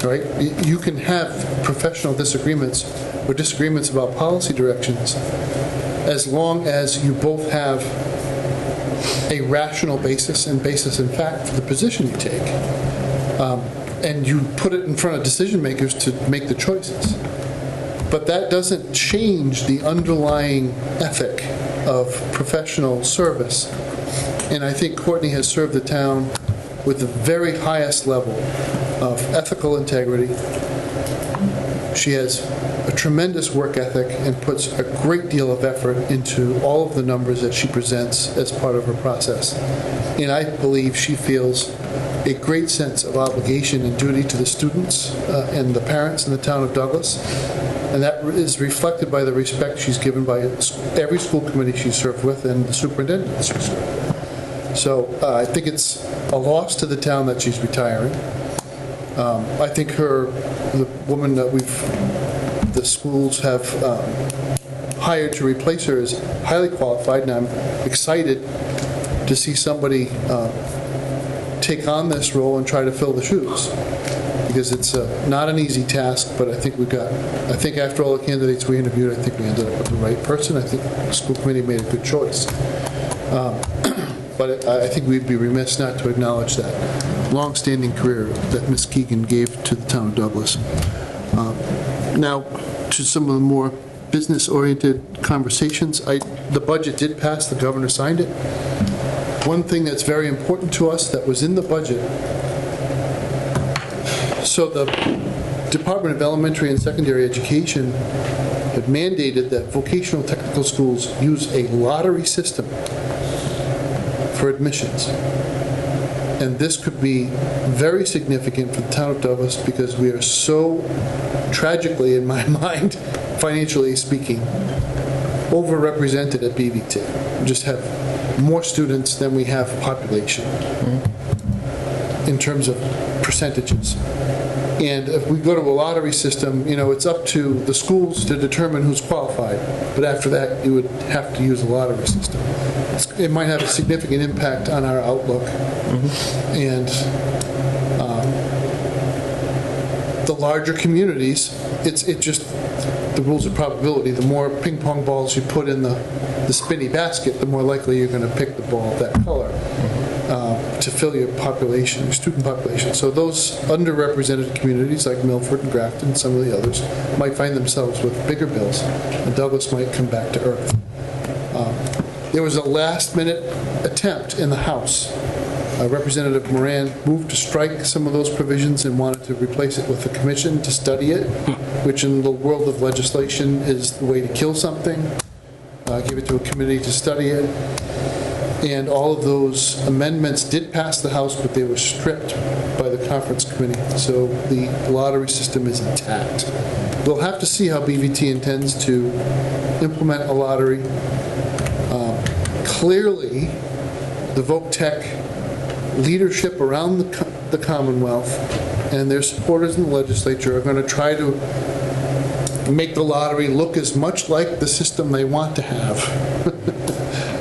Right? You can have professional disagreements or disagreements about policy directions as long as you both have a rational basis and basis in fact for the position you take. And you put it in front of decision makers to make the choices. But that doesn't change the underlying ethic of professional service. And I think Courtney has served the town with the very highest level of ethical integrity. She has a tremendous work ethic and puts a great deal of effort into all of the numbers that she presents as part of her process. And I believe she feels a great sense of obligation and duty to the students and the parents in the town of Douglas. And that is reflected by the respect she's given by every school committee she's served with and the superintendent that she's served with. So I think it's a loss to the town that she's retiring. I think the woman that the schools have hired to replace her is highly qualified, and I'm excited to see somebody take on this role and try to fill the shoes, because it's not an easy task, but I think after all the candidates we interviewed, I think we ended up with the right person. I think the school committee made a good choice. But I think we'd be remiss not to acknowledge that long-standing career that Ms. Keegan gave to the town of Douglas. Now, to some of the more business-oriented conversations, I the budget did pass, the governor signed it. One thing that's very important to us that was in the budget, so the Department of Elementary and Secondary Education had mandated that vocational technical schools use a lottery system for admissions. And this could be very significant for the town of Douglas because we are so tragically, in my mind, financially speaking, overrepresented at BVT. We just have more students than we have population in terms of percentages. And if we go to a lottery system, it's up to the schools to determine who's qualified. But after that, you would have to use a lottery system. It might have a significant impact on our outlook. And the larger communities, it just, the rules of probability, the more ping pong balls you put in the spinny basket, the more likely you're going to pick the ball of that color. To fill your population, your student population. So those underrepresented communities like Milford and Grafton and some of the others might find themselves with bigger bills, and Douglas might come back to earth. There was a last-minute attempt in the House. Representative Moran moved to strike some of those provisions and wanted to replace it with a commission to study it, which in the world of legislation is the way to kill something. Give it to a committee to study it. And all of those amendments did pass the House, but they were stripped by the conference committee. So the lottery system is intact. We'll have to see how BVT intends to implement a lottery. Clearly, the Voc Tech leadership around the Commonwealth and their supporters in the legislature are going to try to make the lottery look as much like the system they want to have.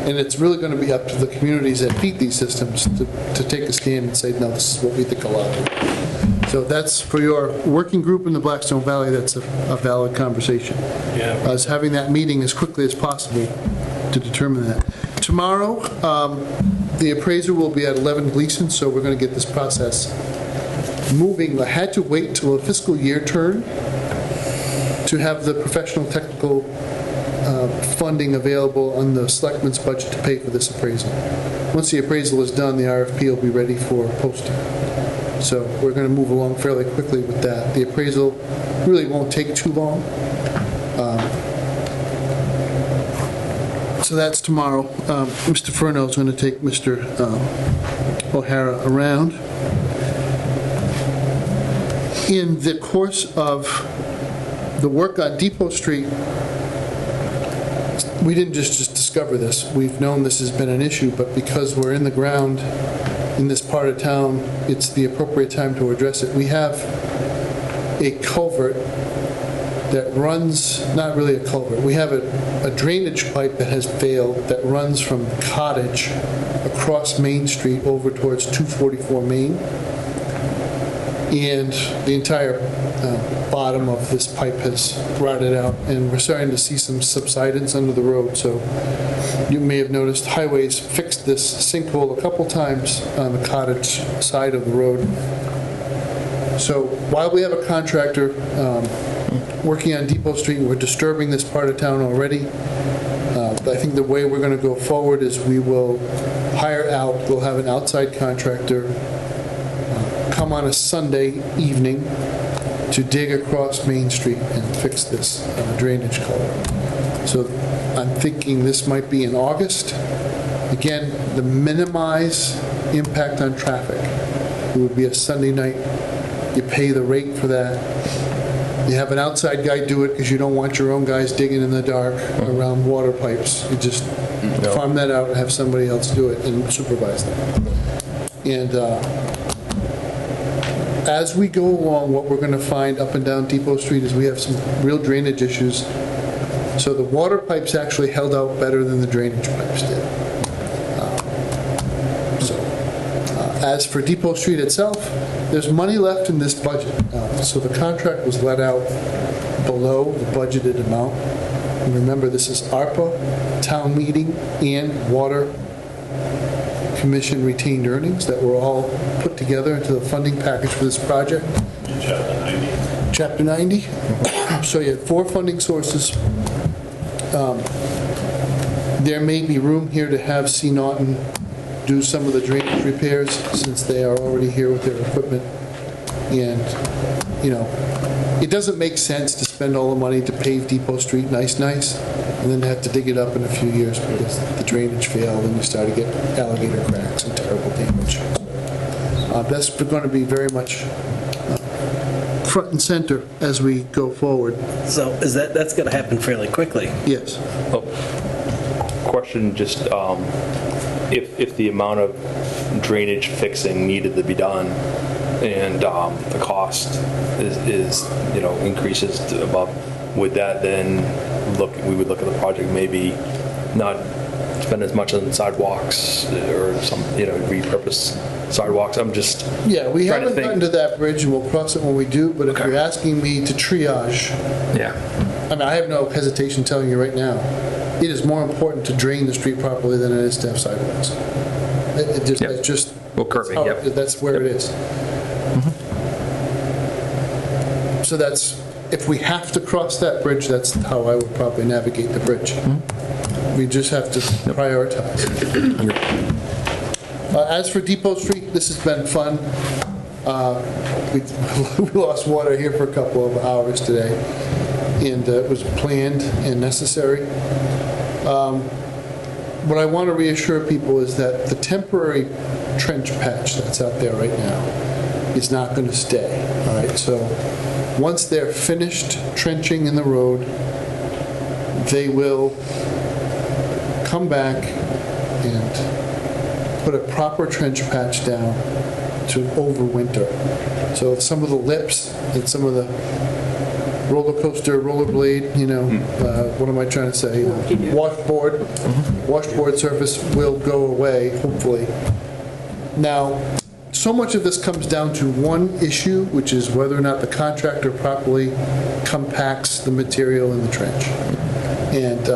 And it's really going to be up to the communities that feed these systems to take a stand and say, no, this is what we think a lottery. So that's for your working group in the Blackstone Valley, that's a valid conversation. Yeah. I was having that meeting as quickly as possible to determine that. Tomorrow, the appraiser will be at 11 Gleason, so we're going to get this process moving. I had to wait till a fiscal year turn to have the professional technical funding available on the Selectmen's budget to pay for this appraisal. Once the appraisal is done, the RFP will be ready for posting. So we're going to move along fairly quickly with that. The appraisal really won't take too long. So that's tomorrow. Mr. Furno is going to take Mr. O'Hara around. In the course of the work on Depot Street, we didn't just discover this. We've known this has been an issue, but because we're in the ground in this part of town, it's the appropriate time to address it. We have a culvert that runs, not really a culvert, we have a drainage pipe that has failed that runs from Cottage across Main Street over towards 244 Main. And the entire bottom of this pipe has rotted out, and we're starting to see some subsidence under the road. So you may have noticed Highways fixed this sinkhole a couple times on the Cottage side of the road. So while we have a contractor working on Depot Street, we're disturbing this part of town already. I think the way we're going to go forward is we will hire out, we'll have an outside contractor come on a Sunday evening to dig across Main Street and fix this drainage culvert. So I'm thinking this might be in August. Again, to minimize impact on traffic. It would be a Sunday night. You pay the rate for that. You have an outside guy do it because you don't want your own guys digging in the dark around water pipes. You just farm that out and have somebody else do it and supervise them. And as we go along, what we're going to find up and down Depot Street is we have some real drainage issues. So the water pipes actually held out better than the drainage pipes did. As for Depot Street itself, there's money left in this budget. So the contract was let out below the budgeted amount. And remember, this is ARPA, town meeting, and water commission retained earnings that were all put together into the funding package for this project. Chapter 90. Chapter 90. So you had 4 funding sources. There may be room here to have C. Norton do some of the drainage repairs, since they are already here with their equipment. And, you know, it doesn't make sense to spend all the money to pave Depot Street nice, and then have to dig it up in a few years because the drainage failed and you start to get alligator cracks and terrible damage. That's going to be very much front and center as we go forward. So that's going to happen fairly quickly? Yes. Question, just if the amount of drainage fixing needed to be done and the cost is increases to above, would that then we would look at the project maybe not spend as much on sidewalks or some repurpose sidewalks? I'm just Yeah, we trying to haven't think. gotten to that bridge, and we'll cross it when we do, but if Okay. you're asking me to triage, Yeah. I mean, I have no hesitation telling you right now, it is more important to drain the street properly than it is to have sidewalks. Yep. It's just, Well, curbing, that's how- yep. that's where it is. So that's, if we have to cross that bridge, that's how I would probably navigate the bridge. We just have to prioritize. As for Depot Street, this has been fun. We lost water here for a couple of hours today, and it was planned and necessary. What I want to reassure people is that the temporary trench patch that's out there right now is not going to stay, all right? So once they're finished trenching in the road, they will come back and put a proper trench patch down to overwinter. So some of the lips and some of the roller coaster, rollerblade, what am I trying to say? Washboard surface will go away, hopefully. Now, so much of this comes down to one issue, which is whether or not the contractor properly compacts the material in the trench. And,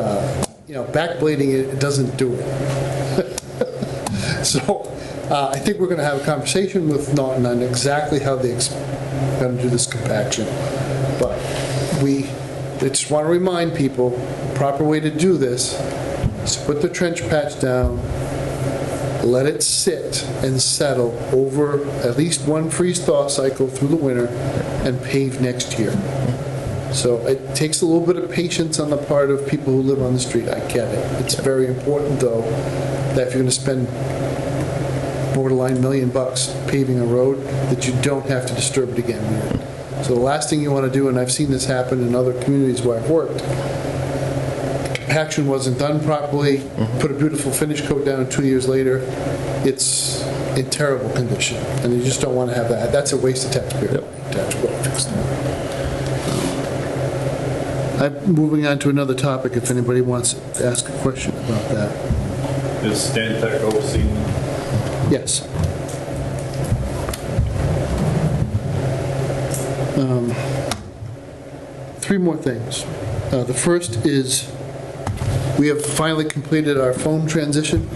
backblading it doesn't do it. So I think we're going to have a conversation with Norton on exactly how they're going to do this compaction. But I just want to remind people, the proper way to do this is put the trench patch down, let it sit and settle over at least one freeze-thaw cycle through the winter, and pave next year. So it takes a little bit of patience on the part of people who live on the street. I get it. It's very important, though, that if you're going to spend borderline $1 million paving a road, that you don't have to disturb it again. So the last thing you want to do, and I've seen this happen in other communities where I've worked, compaction wasn't done properly, put a beautiful finish coat down, 2 years later, it's in terrible condition, and you just don't want to have that. That's a waste of taxpayer money to have to go fix that. I'm moving on to another topic if anybody wants to ask a question about that. Is Stantec overseeing? Yes. Three more things. The first is we have finally completed our phone transition.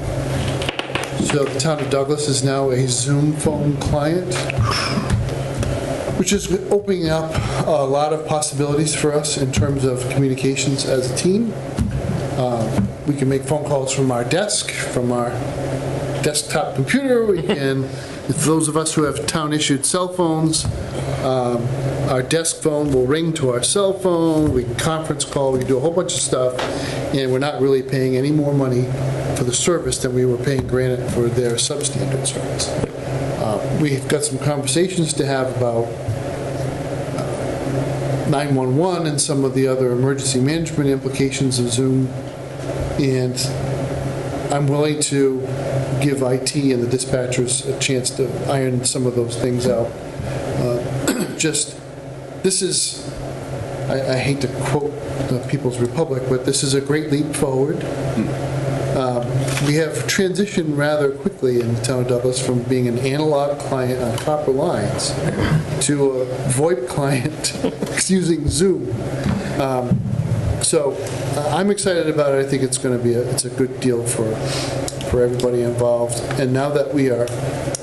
So the town of Douglas is now a Zoom phone client, which is opening up a lot of possibilities for us in terms of communications as a team. We can make phone calls from our desk, from our desktop computer. We can, if those of us who have town-issued cell phones, our desk phone will ring to our cell phone. We can conference call. We can do a whole bunch of stuff, and we're not really paying any more money for the service than we were paying Granite for their substandard service. We've got some conversations to have about 911 and some of the other emergency management implications of Zoom, and I'm willing to give IT and the dispatchers a chance to iron some of those things out. This is, I hate to quote the People's Republic, but this is a great leap forward. We have transitioned rather quickly in the town of Douglas from being an analog client on copper lines to a VoIP client using Zoom. So I'm excited about it. I think it's going to be it's a good deal for everybody involved. And now that we are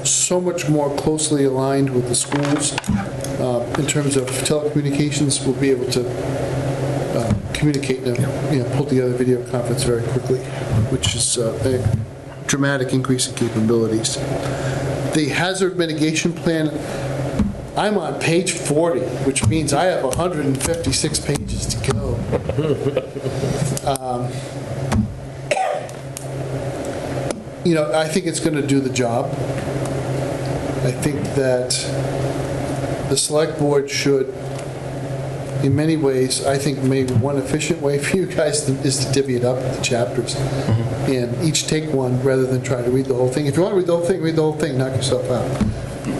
so much more closely aligned with the schools in terms of telecommunications, we'll be able to communicate and pull together video conference very quickly, which is a dramatic increase in capabilities. The hazard mitigation plan, I'm on page 40, which means I have 156 pages to go. I think it's going to do the job. I think that the select board should, in many ways, I think maybe one efficient way for you guys is to divvy it up into chapters and each take one rather than try to read the whole thing. If you want to read the whole thing, knock yourself out.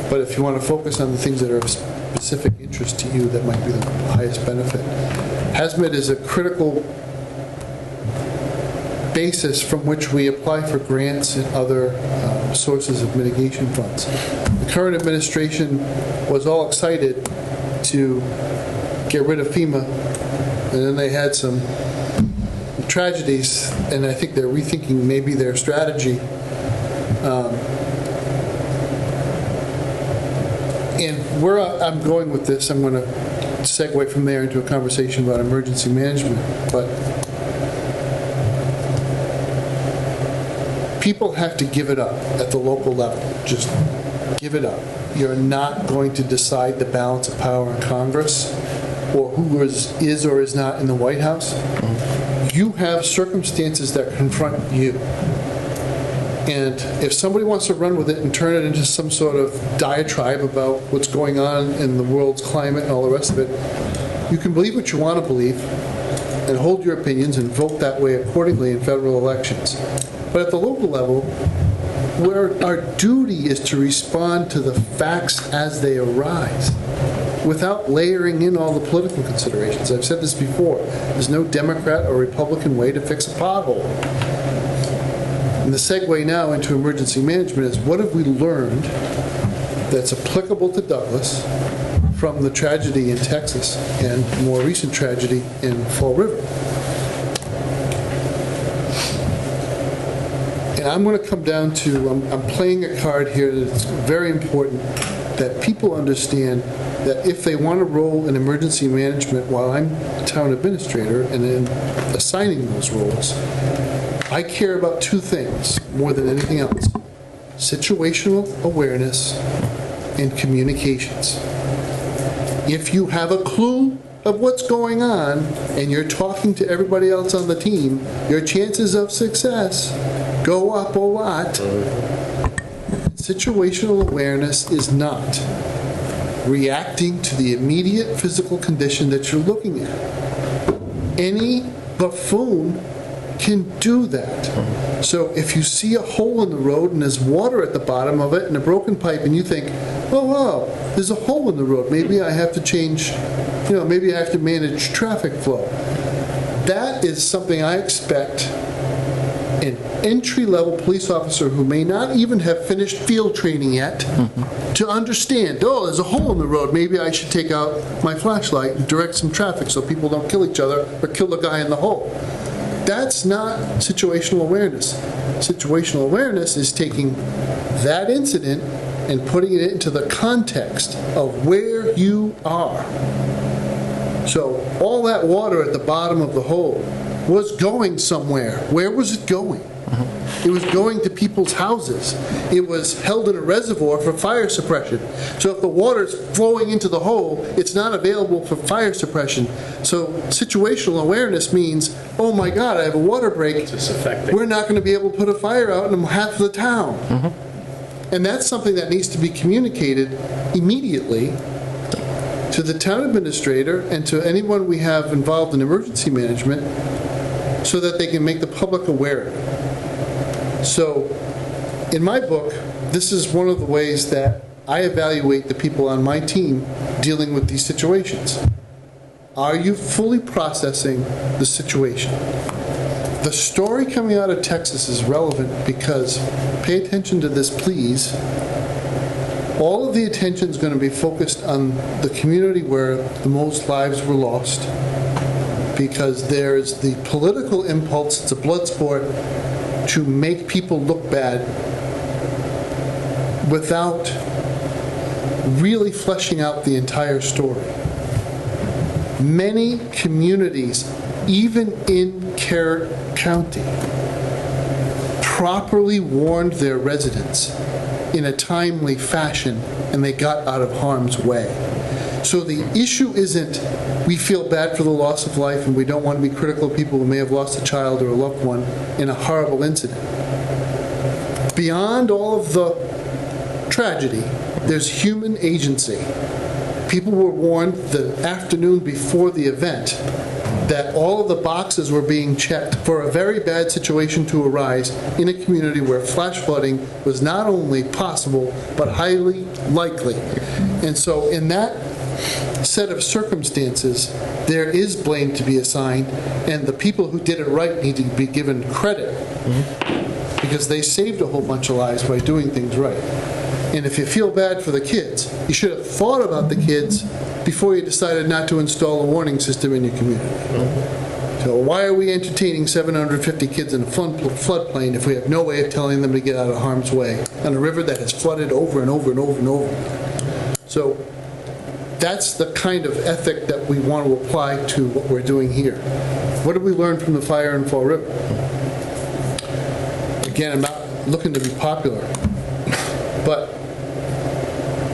But if you want to focus on the things that are of specific interest to you, that might be the highest benefit. HAZMAT is a critical basis from which we apply for grants and other sources of mitigation funds. The current administration was all excited to get rid of FEMA, and then they had some tragedies, and I think they're rethinking maybe their strategy. And where I'm going with this, I'm going to segue from there into a conversation about emergency management, but people have to give it up at the local level. Just give it up. You're not going to decide the balance of power in Congress or who is or is not in the White House. You have circumstances that confront you. And if somebody wants to run with it and turn it into some sort of diatribe about what's going on in the world's climate and all the rest of it, you can believe what you want to believe and hold your opinions and vote that way accordingly in federal elections. But at the local level, where our duty is to respond to the facts as they arise without layering in all the political considerations. I've said this before. There's no Democrat or Republican way to fix a pothole. And the segue now into emergency management is, what have we learned that's applicable to Douglas from the tragedy in Texas and more recent tragedy in Fall River? And I'm going to come down to, I'm playing a card here that's very important, that people understand that if they want to roll in emergency management while I'm town administrator and in assigning those roles, I care about two things more than anything else: situational awareness and communications. If you have a clue of what's going on and you're talking to everybody else on the team, your chances of success go up a lot. Situational awareness is not reacting to the immediate physical condition that you're looking at. Any buffoon can do that. So if you see a hole in the road and there's water at the bottom of it and a broken pipe and you think, oh, wow, there's a hole in the road, maybe I have to change, maybe I have to manage traffic flow. That is something I expect an entry-level police officer who may not even have finished field training yet to understand. Oh, there's a hole in the road. Maybe I should take out my flashlight and direct some traffic so people don't kill each other or kill the guy in the hole. That's not situational awareness. Situational awareness is taking that incident and putting it into the context of where you are. So all that water at the bottom of the hole was going somewhere. Where was it going? It was going to people's houses. It was held in a reservoir for fire suppression. So if the water's flowing into the hole, it's not available for fire suppression. So situational awareness means, oh my God, I have a water break. We're not going to be able to put a fire out in half the town. And that's something that needs to be communicated immediately to the town administrator and to anyone we have involved in emergency management so that they can make the public aware of it. So, in my book, this is one of the ways that I evaluate the people on my team dealing with these situations. Are you fully processing the situation? The story coming out of Texas is relevant because, pay attention to this, please. All of the attention is going to be focused on the community where the most lives were lost, because there's the political impulse, it's a blood sport, to make people look bad without really fleshing out the entire story. Many communities even in Carroll County, properly warned their residents in a timely fashion, and they got out of harm's way. So the issue isn't we feel bad for the loss of life and we don't want to be critical of people who may have lost a child or a loved one in a horrible incident. Beyond all of the tragedy, there's human agency. People were warned the afternoon before the event that all of the boxes were being checked for a very bad situation to arise in a community where flash flooding was not only possible, but highly likely. And so in that set of circumstances, there is blame to be assigned, and the people who did it right need to be given credit because they saved a whole bunch of lives by doing things right. And if you feel bad for the kids, you should have thought about the kids before you decided not to install a warning system in your community. So why are we entertaining 750 kids in a floodplain if we have no way of telling them to get out of harm's way on a river that has flooded over and over and over and over? So that's the kind of ethic that we want to apply to what we're doing here. What did we learn from the fire in Fall River? Again, I'm not looking to be popular, but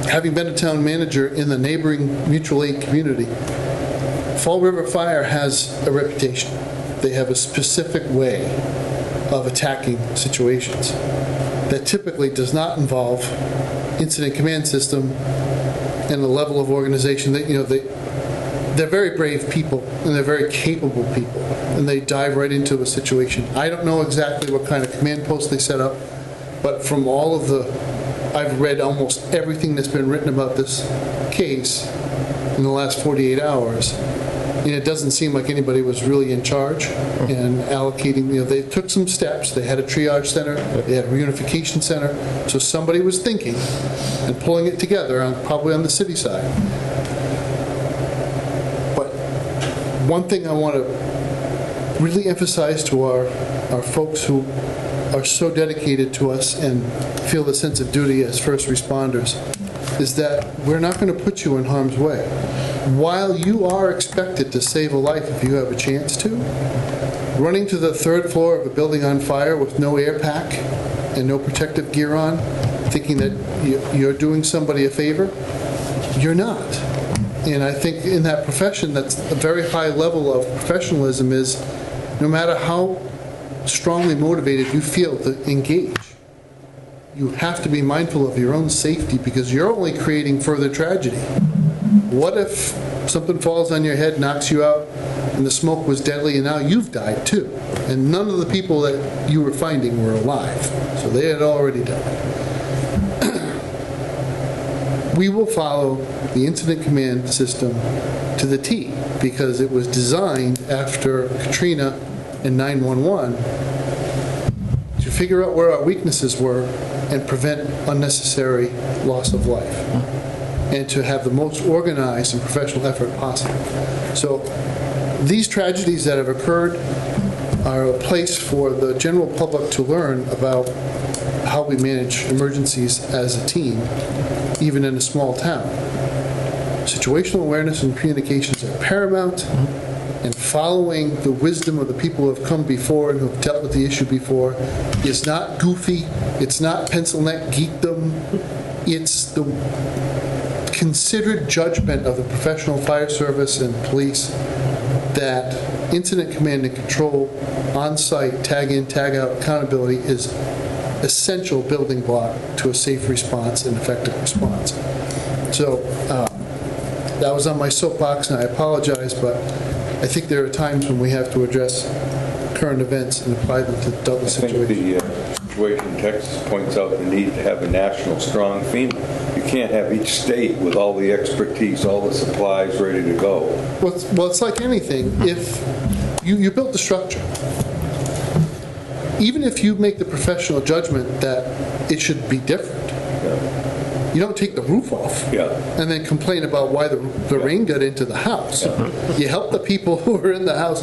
having been a town manager in the neighboring mutual aid community, Fall River Fire has a reputation. They have a specific way of attacking situations that typically does not involve incident command system and the level of organization that, they're very brave people and they're very capable people and they dive right into a situation. I don't know exactly what kind of command post they set up, but from all of I've read almost everything that's been written about this case in the last 48 hours, and it doesn't seem like anybody was really in charge and allocating. They took some steps. They had a triage center. They had a reunification center. So somebody was thinking and pulling it together, probably on the city side. But one thing I want to really emphasize to our folks who are so dedicated to us and feel the sense of duty as first responders is that we're not going to put you in harm's way. While you are expected to save a life if you have a chance to, running to the third floor of a building on fire with no air pack and no protective gear on, thinking that you're doing somebody a favor, you're not. And I think in that profession, that's a very high level of professionalism is no matter how strongly motivated you feel to engage, you have to be mindful of your own safety because you're only creating further tragedy. What if something falls on your head, knocks you out, and the smoke was deadly, and now you've died too? And none of the people that you were finding were alive, so they had already died. We will follow the incident command system to the T because it was designed after Katrina and 911 to figure out where our weaknesses were and prevent unnecessary loss of life and to have the most organized and professional effort possible. So these tragedies that have occurred are a place for the general public to learn about how we manage emergencies as a team, even in a small town. Situational awareness and communications are paramount, and following the wisdom of the people who have come before and who have dealt with the issue before is not goofy, it's not pencil neck geekdom, it's the considered judgment of the professional fire service and police that incident command and control, on-site, tag-in, tag-out accountability is essential building block to a safe response and effective response. So that was on my soapbox, and I apologize, but I think there are times when we have to address current events and apply them to the Douglas situation. I think the situation in Texas points out the need to have a national strong FEMA. You can't have each state with all the expertise, all the supplies ready to go. Well, it's like anything. If you built the structure, even if you make the professional judgment that it should be different, you don't take the roof off and then complain about why the rain got into the house. You help the people who are in the house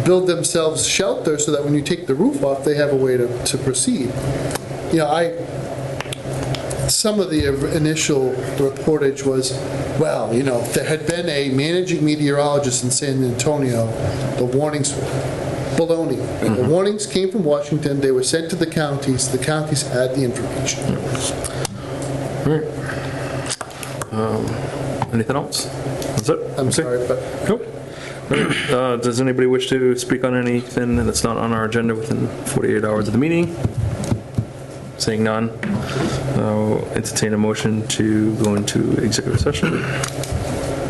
build themselves shelter so that when you take the roof off, they have a way to proceed. Some of the initial reportage was Well, if there had been a managing meteorologist in San Antonio, the warnings, baloney. The warnings came from Washington, they were sent to the counties had the information. All right. Anything else? That's it? I'm Okay. sorry, but Nope. All right. Does anybody wish to speak on anything that's not on our agenda within 48 hours of the meeting? Seeing none, I'll entertain a motion to go into executive session.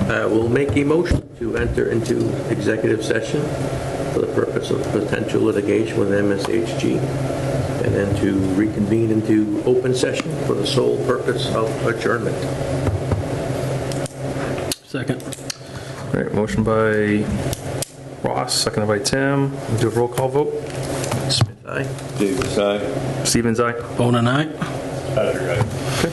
We'll make a motion to enter into executive session for the purpose of potential litigation with MSHG, and then to reconvene into open session for the sole purpose of adjournment. Second. All right, motion by Ross, seconded by Tim. We'll do a roll call vote. Smith, aye. Davis, aye. Stevens, aye. Bone and I. Patrick, I- Okay.